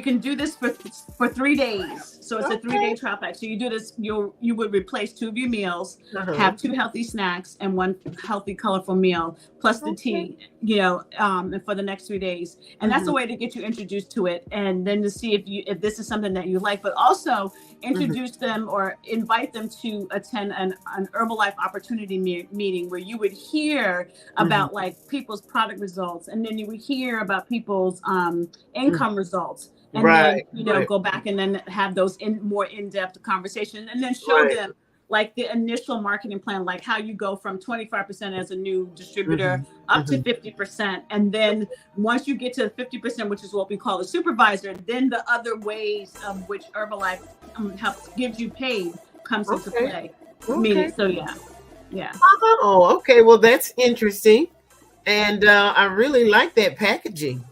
can do this for 3 days. So it's a 3-day trial pack. So you do this, you would replace 2 of your meals, have 2 healthy snacks and 1 healthy, colorful meal, plus the tea, for the next 3 days. And that's a way to get you introduced to it, and then to see if this is something that you like, but also introduce them or invite them to attend an Herbalife opportunity meeting where you would hear about like people's product results, and then you would hear about people's income results, and then go back and then have those more in-depth conversations, and then show them like the initial marketing plan, like how you go from 25% as a new distributor up to 50%. And then once you get to 50%, which is what we call a supervisor, then the other ways of which Herbalife gives you paid comes into play. Meaning, so yeah. Oh, okay. Well, that's interesting. And I really like that packaging.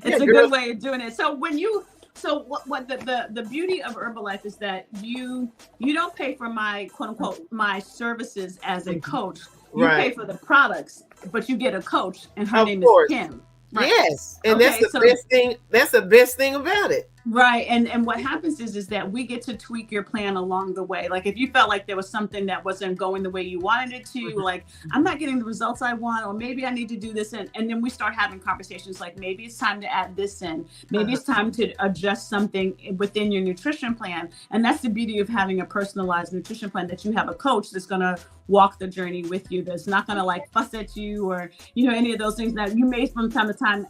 It's a good way of doing it. So what the beauty of Herbalife is that you don't pay for my quote unquote my services as a coach. You pay for the products, but you get a coach, and her name is Kim. Right? Yes, and that's the best thing. That's the best thing about it. Right. And what happens is that we get to tweak your plan along the way. Like if you felt like there was something that wasn't going the way you wanted it to, like I'm not getting the results I want, or maybe I need to do this. And then we start having conversations like maybe it's time to add this in. Maybe it's time to adjust something within your nutrition plan. And that's the beauty of having a personalized nutrition plan, that you have a coach that's going to walk the journey with you, that's not going to like fuss at you or, any of those things that you may from time to time.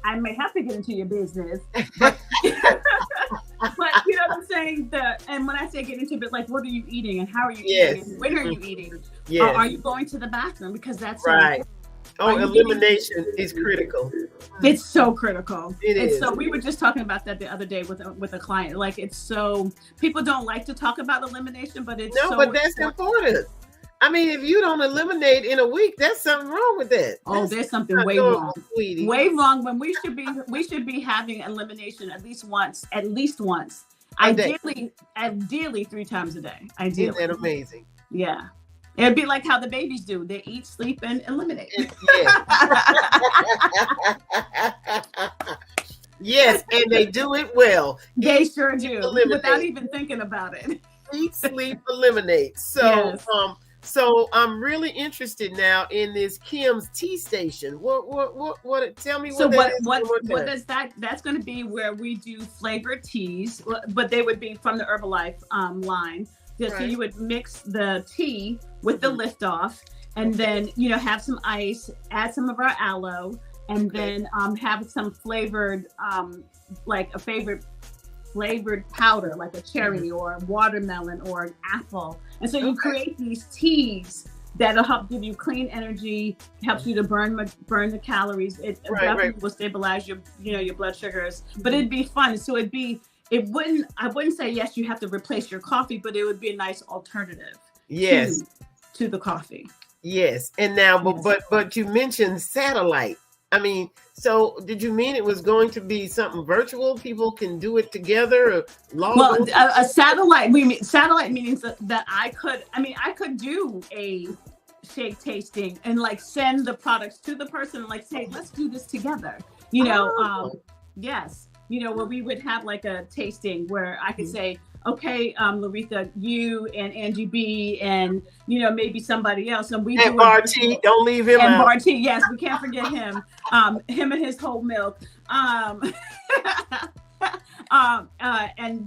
I may have to get into your business, but you know what I'm saying? And when I say get into it, like, what are you eating and how are you eating? When are you eating? Yes. Are you going to the bathroom? Because that's right. Elimination is critical. It's so critical. It is. So we were just talking about that the other day with a client. Like it's so, people don't like to talk about elimination, but it's but that's important. I mean, if you don't eliminate in a week, there's something wrong with that. There's something way wrong. Sweetie. Way wrong. When we should be having elimination at least once. Ideally 3 times a day. Ideally. Isn't that amazing? Yeah. It'd be like how the babies do. They eat, sleep, and eliminate. Yes, and they do it well. They sure do. Without even thinking about it. Eat, sleep, eliminate. So So I'm really interested now in this Kim's Tea Station. What tell me what that is. What does that? That's going to be where we do flavored teas, but they would be from the Herbalife line. So you would mix the tea with the liftoff, and then have some ice, add some of our aloe, and then have some flavored like a favorite flavored powder, like a cherry or watermelon or an apple. And so you create these teas that'll help give you clean energy, helps you to burn the calories. It definitely will stabilize your blood sugars. But it'd be fun. So I wouldn't say yes, you have to replace your coffee, but it would be a nice alternative. Yes. To the coffee. Yes. And now, but you mentioned satellite. I mean, so did you mean it was going to be something virtual? People can do it together? Or a satellite, satellite means that I could do a shake tasting and like send the products to the person and like say, let's do this together. You know, yes, you know, where we would have like a tasting where I could say, okay, Loretha, you and Angie B and, you know, maybe somebody else. And we do Barty, don't leave him and out. Barty, yes, we can't forget him. Him and his whole milk. And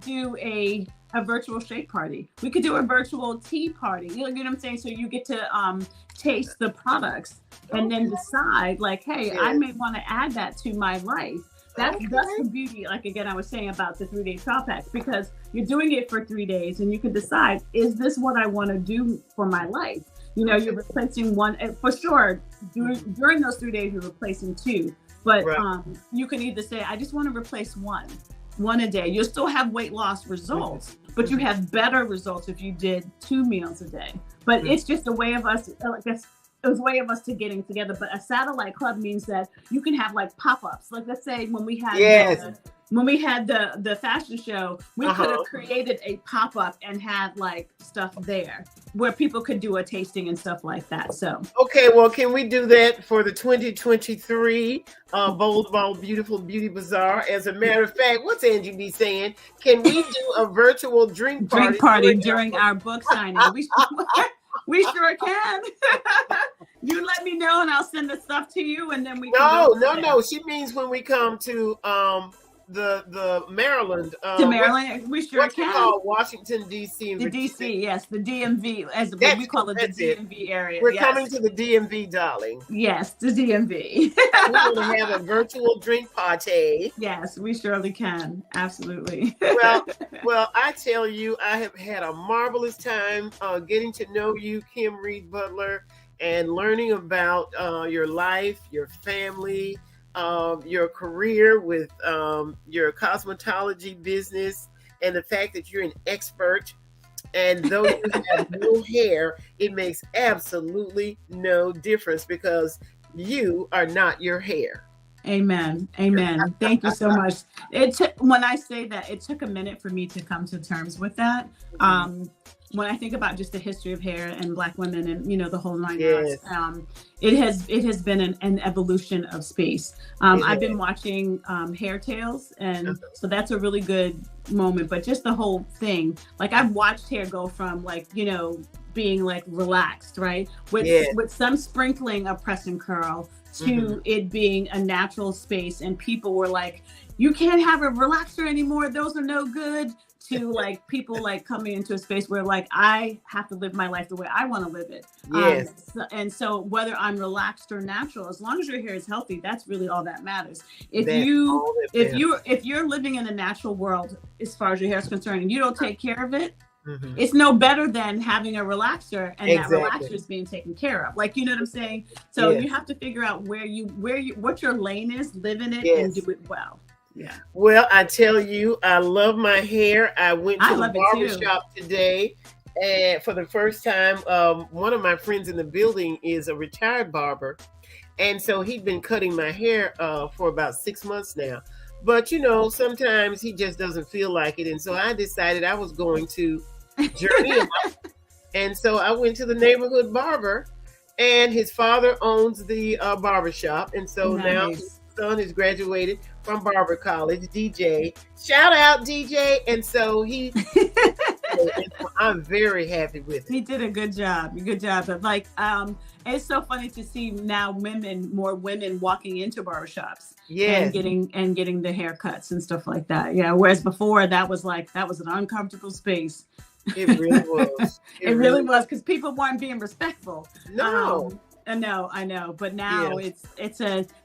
do a virtual shake party. We could do a virtual tea party. You know what I'm saying? So you get to taste the products and then decide like, hey, I may want to add that to my life. That's the beauty, like again, I was saying about the 3-day trial packs, because you're doing it for 3 days and you can decide, is this what I want to do for my life? You know, you're replacing one, for sure, during those 3 days, you're replacing 2. But you can either say, I just want to replace one a day. You'll still have weight loss results, but you have better results if you did 2 meals a day. But it's just a way of us, it was a way of us to getting together. But a satellite club means that you can have like pop-ups. Like let's say when we had the fashion show, we could have created a pop-up and had like stuff there where people could do a tasting and stuff like that. So okay, well, can we do that for the 2023 Bold Ball Beautiful Beauty Bazaar? As a matter of fact, what's Angie B saying? Can we do a virtual drink party during our book signing? We sure can. You let me know and I'll send the stuff to you and then we can No. She means when we come to the Maryland. To Maryland, we sure can. Call Washington, D.C. The D.C., yes, the DMV, as we call it, the DMV area. We're coming to the DMV, darling. Yes, the DMV. We're going to have a virtual drink party. Yes, we surely can. Absolutely. Well, I tell you, I have had a marvelous time getting to know you, Kim Reed-Butler, and learning about your life, your family, your career with your cosmetology business, and the fact that you're an expert. And though you have no hair, it makes absolutely no difference because you are not your hair. Amen. Thank you so much. When I say that, it took a minute for me to come to terms with that. When I think about just the history of hair and Black women and, you know, the whole 9 yards, it has been an evolution of space. I've been watching Hair Tales, and so that's a really good moment. But just the whole thing, like I've watched hair go from like, you know, being like relaxed, right? With some sprinkling of press and curl to it being a natural space. And people were like, you can't have a relaxer anymore. Those are no good. To like people like coming into a space where like I have to live my life the way I want to live it. And so whether I'm relaxed or natural, as long as your hair is healthy, that's really all that matters. If you're living in a natural world as far as your hair is concerned and you don't take care of it, it's no better than having a relaxer and that relaxer is being taken care of. Like, you know what I'm saying? So you have to figure out what your lane is, live in it and do it well. Yeah. Well, I tell you, I love my hair. I went to the barbershop today, and for the first time, one of my friends in the building is a retired barber, and so he'd been cutting my hair for about 6 months now. But you know, sometimes he just doesn't feel like it, and so I decided I was going to journey out, and so I went to the neighborhood barber, and his father owns the barbershop, and so now his son has graduated from Barber College, DJ. Shout out, DJ. And so I'm very happy with it. He did a good job. But like, it's so funny to see now more women walking into barbershops and getting the haircuts and stuff like that. Yeah. Whereas before that was an uncomfortable space. It really was. It really was because people weren't being respectful. No. I know, but now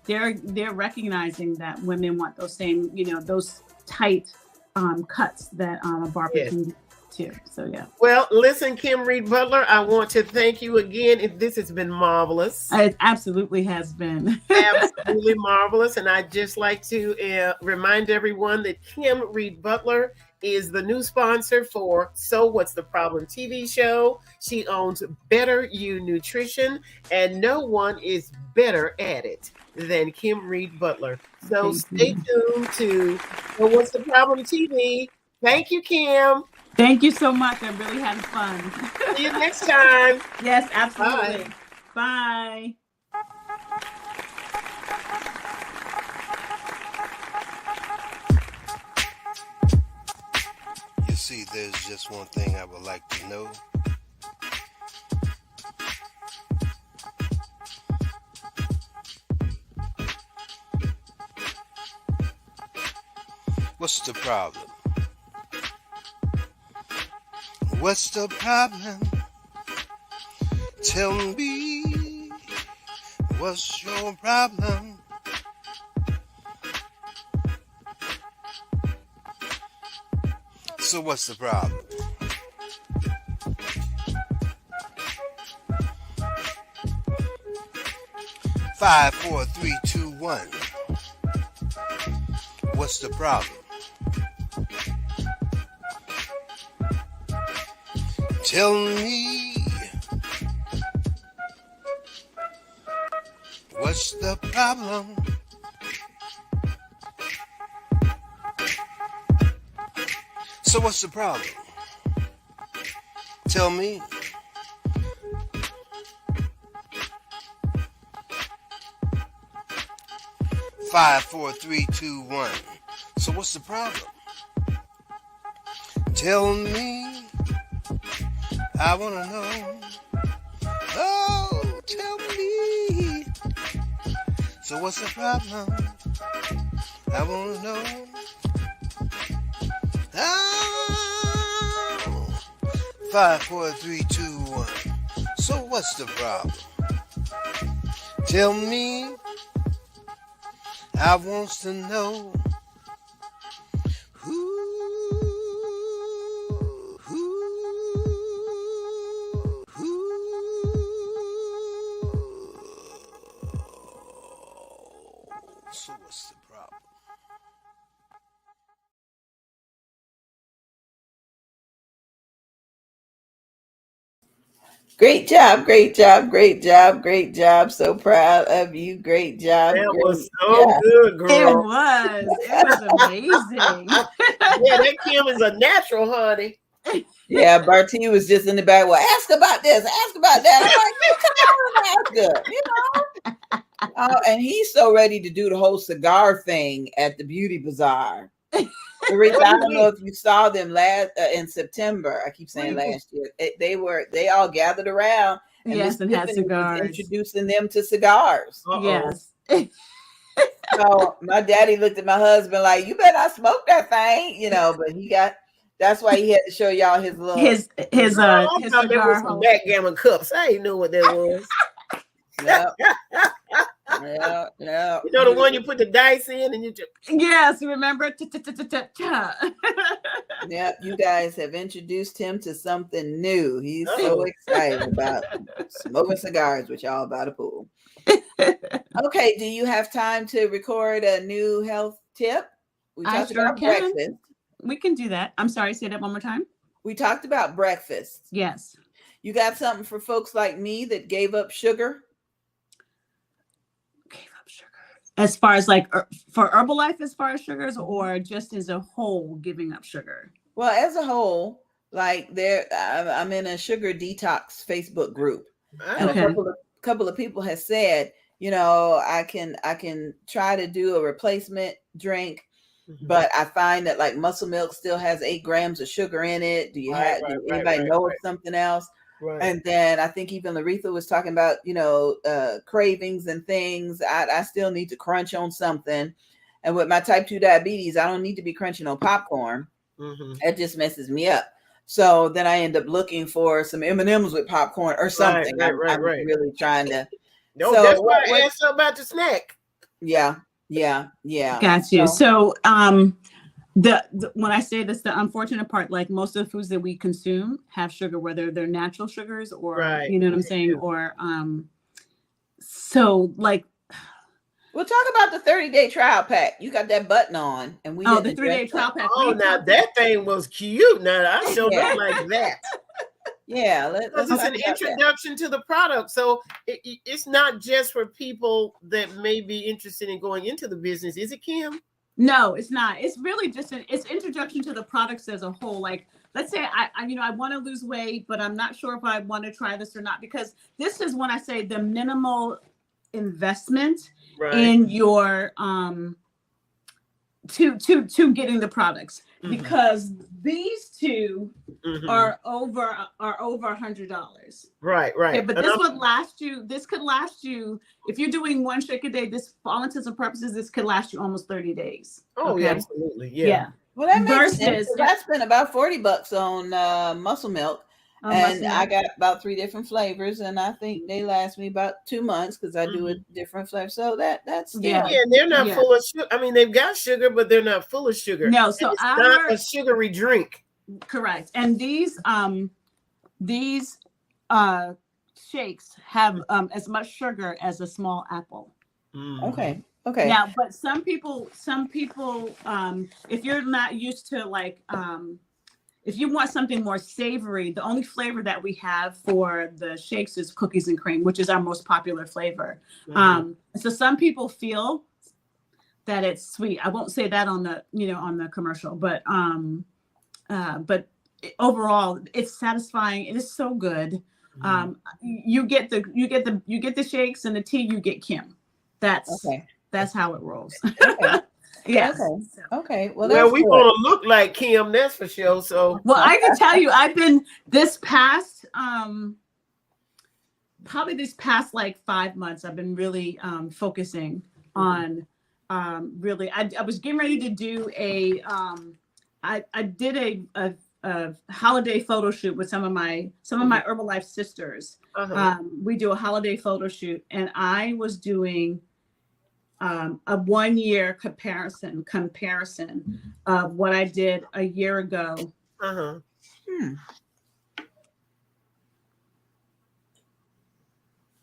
they're recognizing that women want those same, you know, those tight cuts that a barber can do too. So yeah. Well, listen, Kim Reed-Butler, I want to thank you again. This has been marvelous. It absolutely has been. Absolutely marvelous. And I'd just like to remind everyone that Kim Reed-Butler is the new sponsor for So What's the Problem TV show. She owns Better You Nutrition, and no one is better at it than Kim Reed-Butler. So stay tuned to So What's the Problem TV. Thank you, Kim. Thank you so much. I really had fun. See you next time. Yes, absolutely. Bye. Bye. You see, there's just one thing I would like to know. What's the problem? What's the problem? Tell me, what's your problem? So what's the problem? Five, four, three, two, one. What's the problem? Tell me, what's the problem? So what's the problem? Tell me. Five, four, three, two, one. So what's the problem? Tell me. I wanna know. Oh, tell me. So what's the problem? I wanna know. Oh, 5, 4, 3, 2, 1. So what's the problem? Tell me. I wants to know. So what's the problem? Great job, great job, great job, great job. So proud of you. Great job. That great was so good, girl. It was amazing. Yeah, that Kim is a natural, honey. Yeah, Barty was just in the back. Well, ask about this, ask about that. I'm like, come on, ask her, you know. And he's so ready to do the whole cigar thing at the beauty bazaar. Loretha, I don't know if you saw them in September. I keep saying last year. They all gathered around. And yes, and had cigars. Introducing them to cigars. Uh-oh. Yes. So my daddy looked at my husband like, "You better not smoke that thing," you know. But that's why he had to show y'all his little his cigar hole. Backgammon cups. I didn't know what that was. Yeah. You know the one you put the dice in and you just yes, remember? Yeah, you guys have introduced him to something new. He's so excited about smoking cigars with y'all by the pool. Okay, do you have time to record a new health tip? We talked about breakfast. We can do that. I'm sorry, say that one more time. We talked about breakfast. Yes. You got something for folks like me that gave up sugar? As far as like for Herbalife, as far as sugars, or just as a whole giving up sugar? Well, as a whole, like I'm in a sugar detox Facebook group. And a couple of people have said, you know, I can try to do a replacement drink, but I find that like muscle milk still has 8 grams of sugar in it. Do you anybody know of something else? Right. And then I think even Loretha was talking about, you know, cravings and things. I still need to crunch on something. And with my type 2 diabetes, I don't need to be crunching on popcorn. It just messes me up. So then I end up looking for some M&Ms with popcorn or something. I'm really trying to. No, so that's why I asked about the snack. Yeah. Got you. So when I say this, the unfortunate part, like most of the foods that we consume have sugar, whether they're natural sugars or, you know what I'm saying? Or, so like. We'll talk about the 30-day trial pack. You got that button on. And we the 3-day trial pack. Oh, now that thing was cute. Now I showed up like that. Yeah. Let's it's an introduction to the product. So it's not just for people that may be interested in going into the business. Is it, Kim? No, it's not. It's really just it's introduction to the products as a whole. Like let's say I want to lose weight, but I'm not sure if I want to try this or not, because this is when I say the minimal investment in your to getting the products, because these two are over $100. Right. Okay, but this would last you. This could last you if you're doing one shake a day. This, for all intents and purposes, this could last you almost 30 days. Oh, okay? yeah, absolutely. Yeah. Well, that makes sense. I spent about $40 on muscle milk. And I got about 3 different flavors, and I think they last me about 2 months because I do a different flavor. So that's still, and they're not full of sugar. I mean, they've got sugar, but they're not full of sugar. No, so it's not a sugary drink. Correct. And these shakes have as much sugar as a small apple. Okay. Now, but some people, if you're not used to like, if you want something more savory, the only flavor that we have for the shakes is cookies and cream, which is our most popular flavor. So some people feel that it's sweet. I won't say that on the commercial, but overall, it's satisfying. It is so good. You get the shakes and the tea. You get Kim. That's how it rolls. Yes. Okay. Well, we want to look like Kim, that's for sure. So, well, I can tell you, I've been this past, probably this past like 5 months, I've been really focusing on really. I was getting ready to do I did a holiday photo shoot with some of my Herbalife sisters. We do a holiday photo shoot, and I was doing a 1 year comparison of what I did a year ago.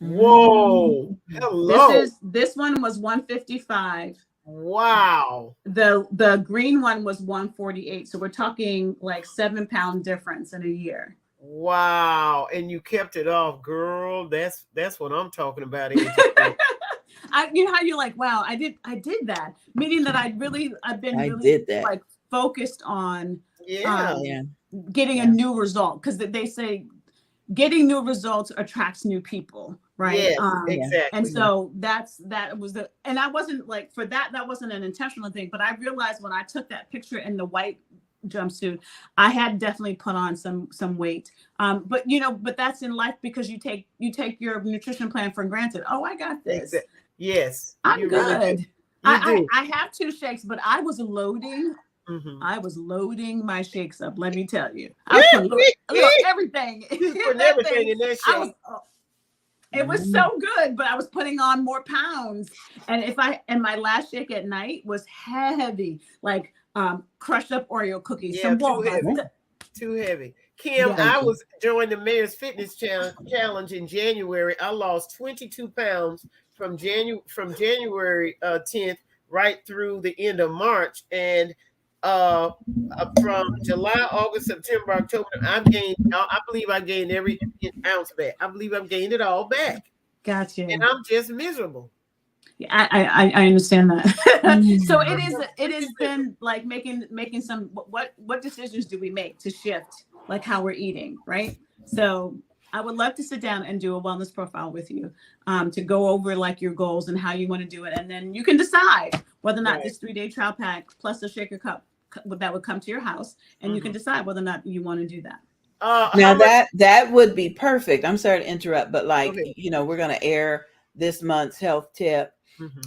Whoa! Hello. This one was 155. Wow. The green one was 148. So we're talking like 7-pound difference in a year. Wow! And you kept it off, girl. That's what I'm talking about. You know how you're like, wow, I did that, meaning that I've been really like focused on getting a new result, because they say getting new results attracts new people, right? Yes, exactly. And so that was and I wasn't like, for that wasn't an intentional thing, but I realized when I took that picture in the white jumpsuit, I had definitely put on some weight. But that's in life, because you take your nutrition plan for granted. Oh, I got this. Yes, I'm good. Really I have 2 shakes, but I was loading. I was loading my shakes up. Let me tell you, I was putting everything. Putting everything in that shake. It was so good, but I was putting on more pounds. And my last shake at night was heavy, like crushed up Oreo cookies. Yeah, too heavy. Kim, I was joined the Mayor's Fitness Challenge in January. I lost 22 pounds from January 10th right through the end of March, and from July, August, September, October, I believe I gained every ounce back. I believe I've gained it all back. Gotcha. And I'm just miserable. Yeah, I understand that. So it has been like making some, what decisions do we make to shift like how we're eating, right? So I would love to sit down and do a wellness profile with you, to go over like your goals and how you want to do it. And then you can decide whether or not this 3-day trial pack plus a shaker cup that would come to your house, and you can decide whether or not you want to do that. Now that would be perfect. I'm sorry to interrupt, but we're going to air this month's health tip.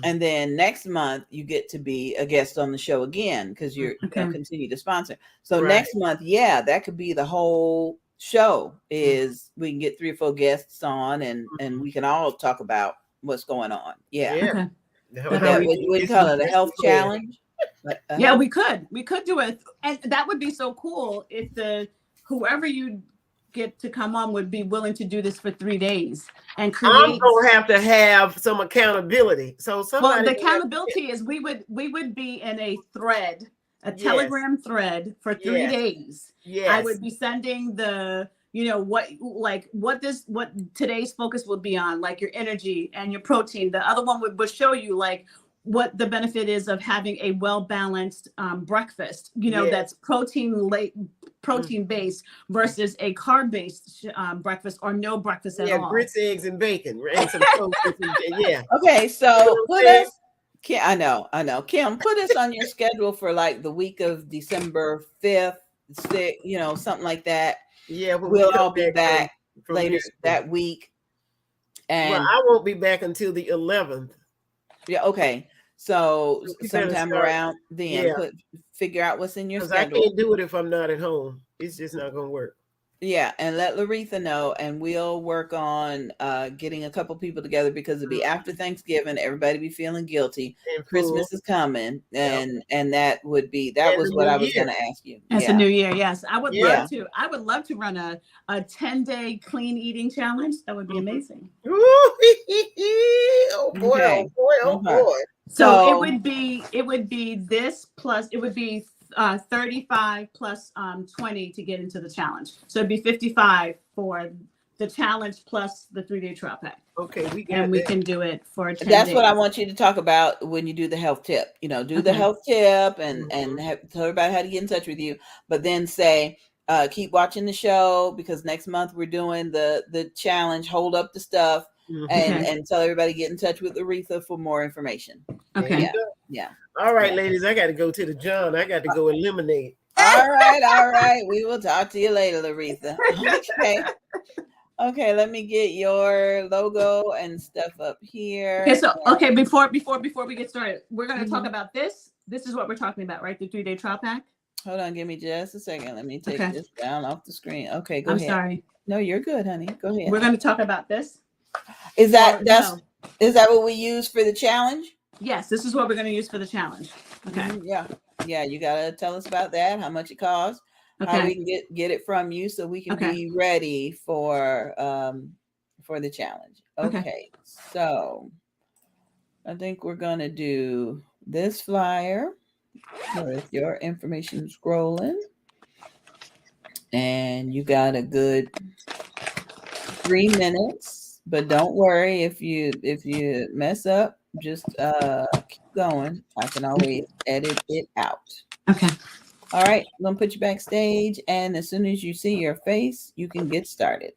And then next month you get to be a guest on the show again, because you're continue to sponsor. So next month, that could be the whole show. Is we can get 3 or 4 guests on, and we can all talk about what's going on. Yeah. We call it a health challenge. Yeah, we could do it, and that would be so cool if whoever you get to come on would be willing to do this for 3 days and create. I'm gonna have some accountability. So the accountability is we would be in a thread, a Telegram thread for 3 days. Yes. I would be sending what today's focus would be on, like your energy and your protein. The other one would show you like what the benefit is of having a well-balanced breakfast, that's protein protein based versus a carb based breakfast or no breakfast at all. Yeah, grits, eggs, and bacon, and some toast. Yeah. Okay, so put us. I know. Kim, put us on your schedule for like the week of December 5th, 6th, something like that. Yeah, we'll all be back from later that week. And I won't be back until the 11th. Yeah, okay. So sometime around then, figure out what's in your schedule. I can't do it if I'm not at home. It's just not going to work. Yeah, and let Loretha know, and we'll work on getting a couple people together, because it'll be after Thanksgiving. Everybody be feeling guilty. Christmas is coming, and that was what I was going to ask you. It's a new year. Yes, I would love to. I would love to run a 10-day clean eating challenge. That would be amazing. Oh boy! Okay. Oh boy! So it would be this plus it would be 35 plus 20 to get into the challenge. So it'd be 55 for the challenge plus the 3-day trial pack. Okay, we can do it for 10 That's days. what I want you to talk about when you do the health tip. Do the health tip and tell everybody how to get in touch with you. But then say, keep watching the show, because next month we're doing the challenge. Hold up the stuff. And tell everybody get in touch with Loretha for more information. Okay. Yeah. All right, ladies, I got to go to the John. I got to go eliminate. All right. We will talk to you later, Loretha. Okay. Let me get your logo and stuff up here. Okay. So before we get started, we're going to talk about this. This is what we're talking about, right? The 3-day trial pack. Hold on, give me just a second. Let me take this down off the screen. Okay, go ahead. I'm sorry. No, you're good, honey. Go ahead. We're going to talk about this. Is that what we use for the challenge? Yes, this is what we're going to use for the challenge. Okay. Yeah. You got to tell us about that. How much it costs? How we can get it from you, so we can be ready for the challenge. Okay. So I think we're going to do this flyer with your information scrolling, and you got a good 3 minutes. But don't worry if you mess up, just keep going. I can always edit it out. Okay. All right, I'm gonna put you backstage, and as soon as you see your face, you can get started.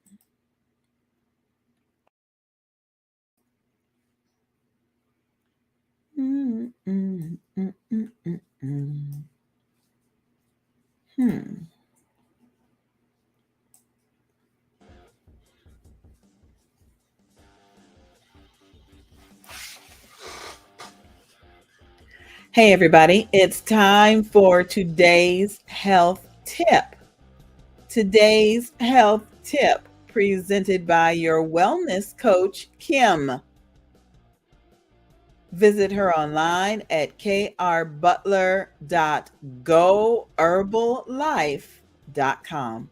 Hey, everybody, it's time for today's health tip. Today's health tip presented by your wellness coach, Kim. Visit her online at krbutler.goherballife.com.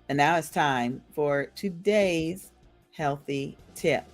And now it's time for today's healthy tip.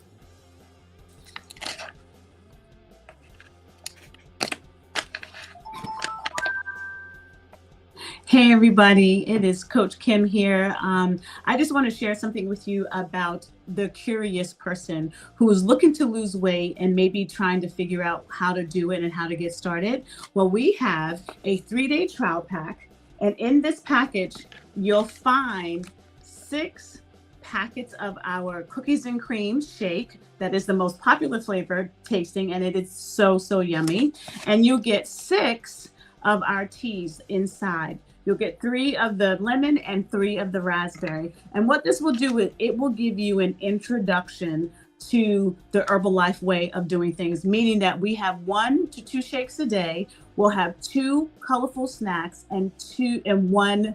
Hey everybody, it is Coach Kim here. I just want to share something with you about the curious person who is looking to lose weight and maybe trying to figure out how to do it and how to get started. Well, we have a 3-day trial pack, and in this package, you'll find 6 packets of our cookies and cream shake. That is the most popular flavor tasting, and it is so yummy. And you'll get 6 of our teas inside. You'll get 3 of the lemon and 3 of the raspberry. And what this will do is it will give you an introduction to the Herbalife way of doing things, meaning that we have 1 to 2 shakes a day. We'll have 2 colorful snacks and 1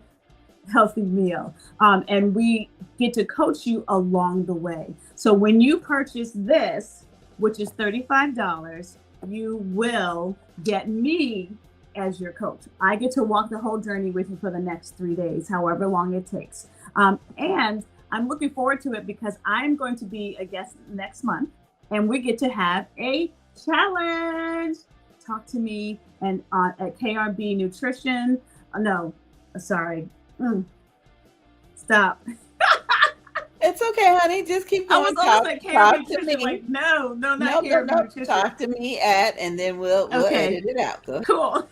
healthy meal. And we get to coach you along the way. So when you purchase this, which is $35, you will get me as your coach. I get to walk the whole journey with you for the next 3 days, however long it takes. And I'm looking forward to it because I'm going to be a guest next month, and we get to have a challenge. Talk to me and at KRB Nutrition. Stop. It's okay, honey. Just keep going. Talk to me. Like, no, not KRB Nutrition. Talk to me and then we'll edit it out. Cool.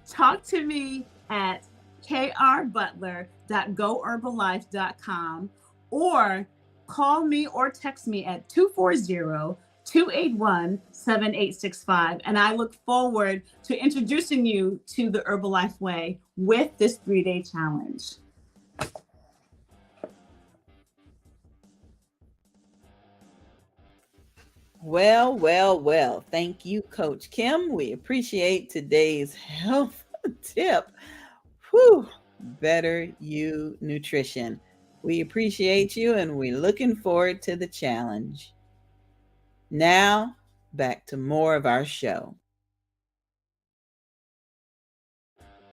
Talk to me at krbutler.goherbalife.com, or call me or text me at 240-281-7865. And I look forward to introducing you to the Herbalife Way with this 3-day challenge. Well, well, well. Thank you, Coach Kim. We appreciate today's health tip. Whew, Better You Nutrition. We appreciate you, and we're looking forward to the challenge. Now, back to more of our show.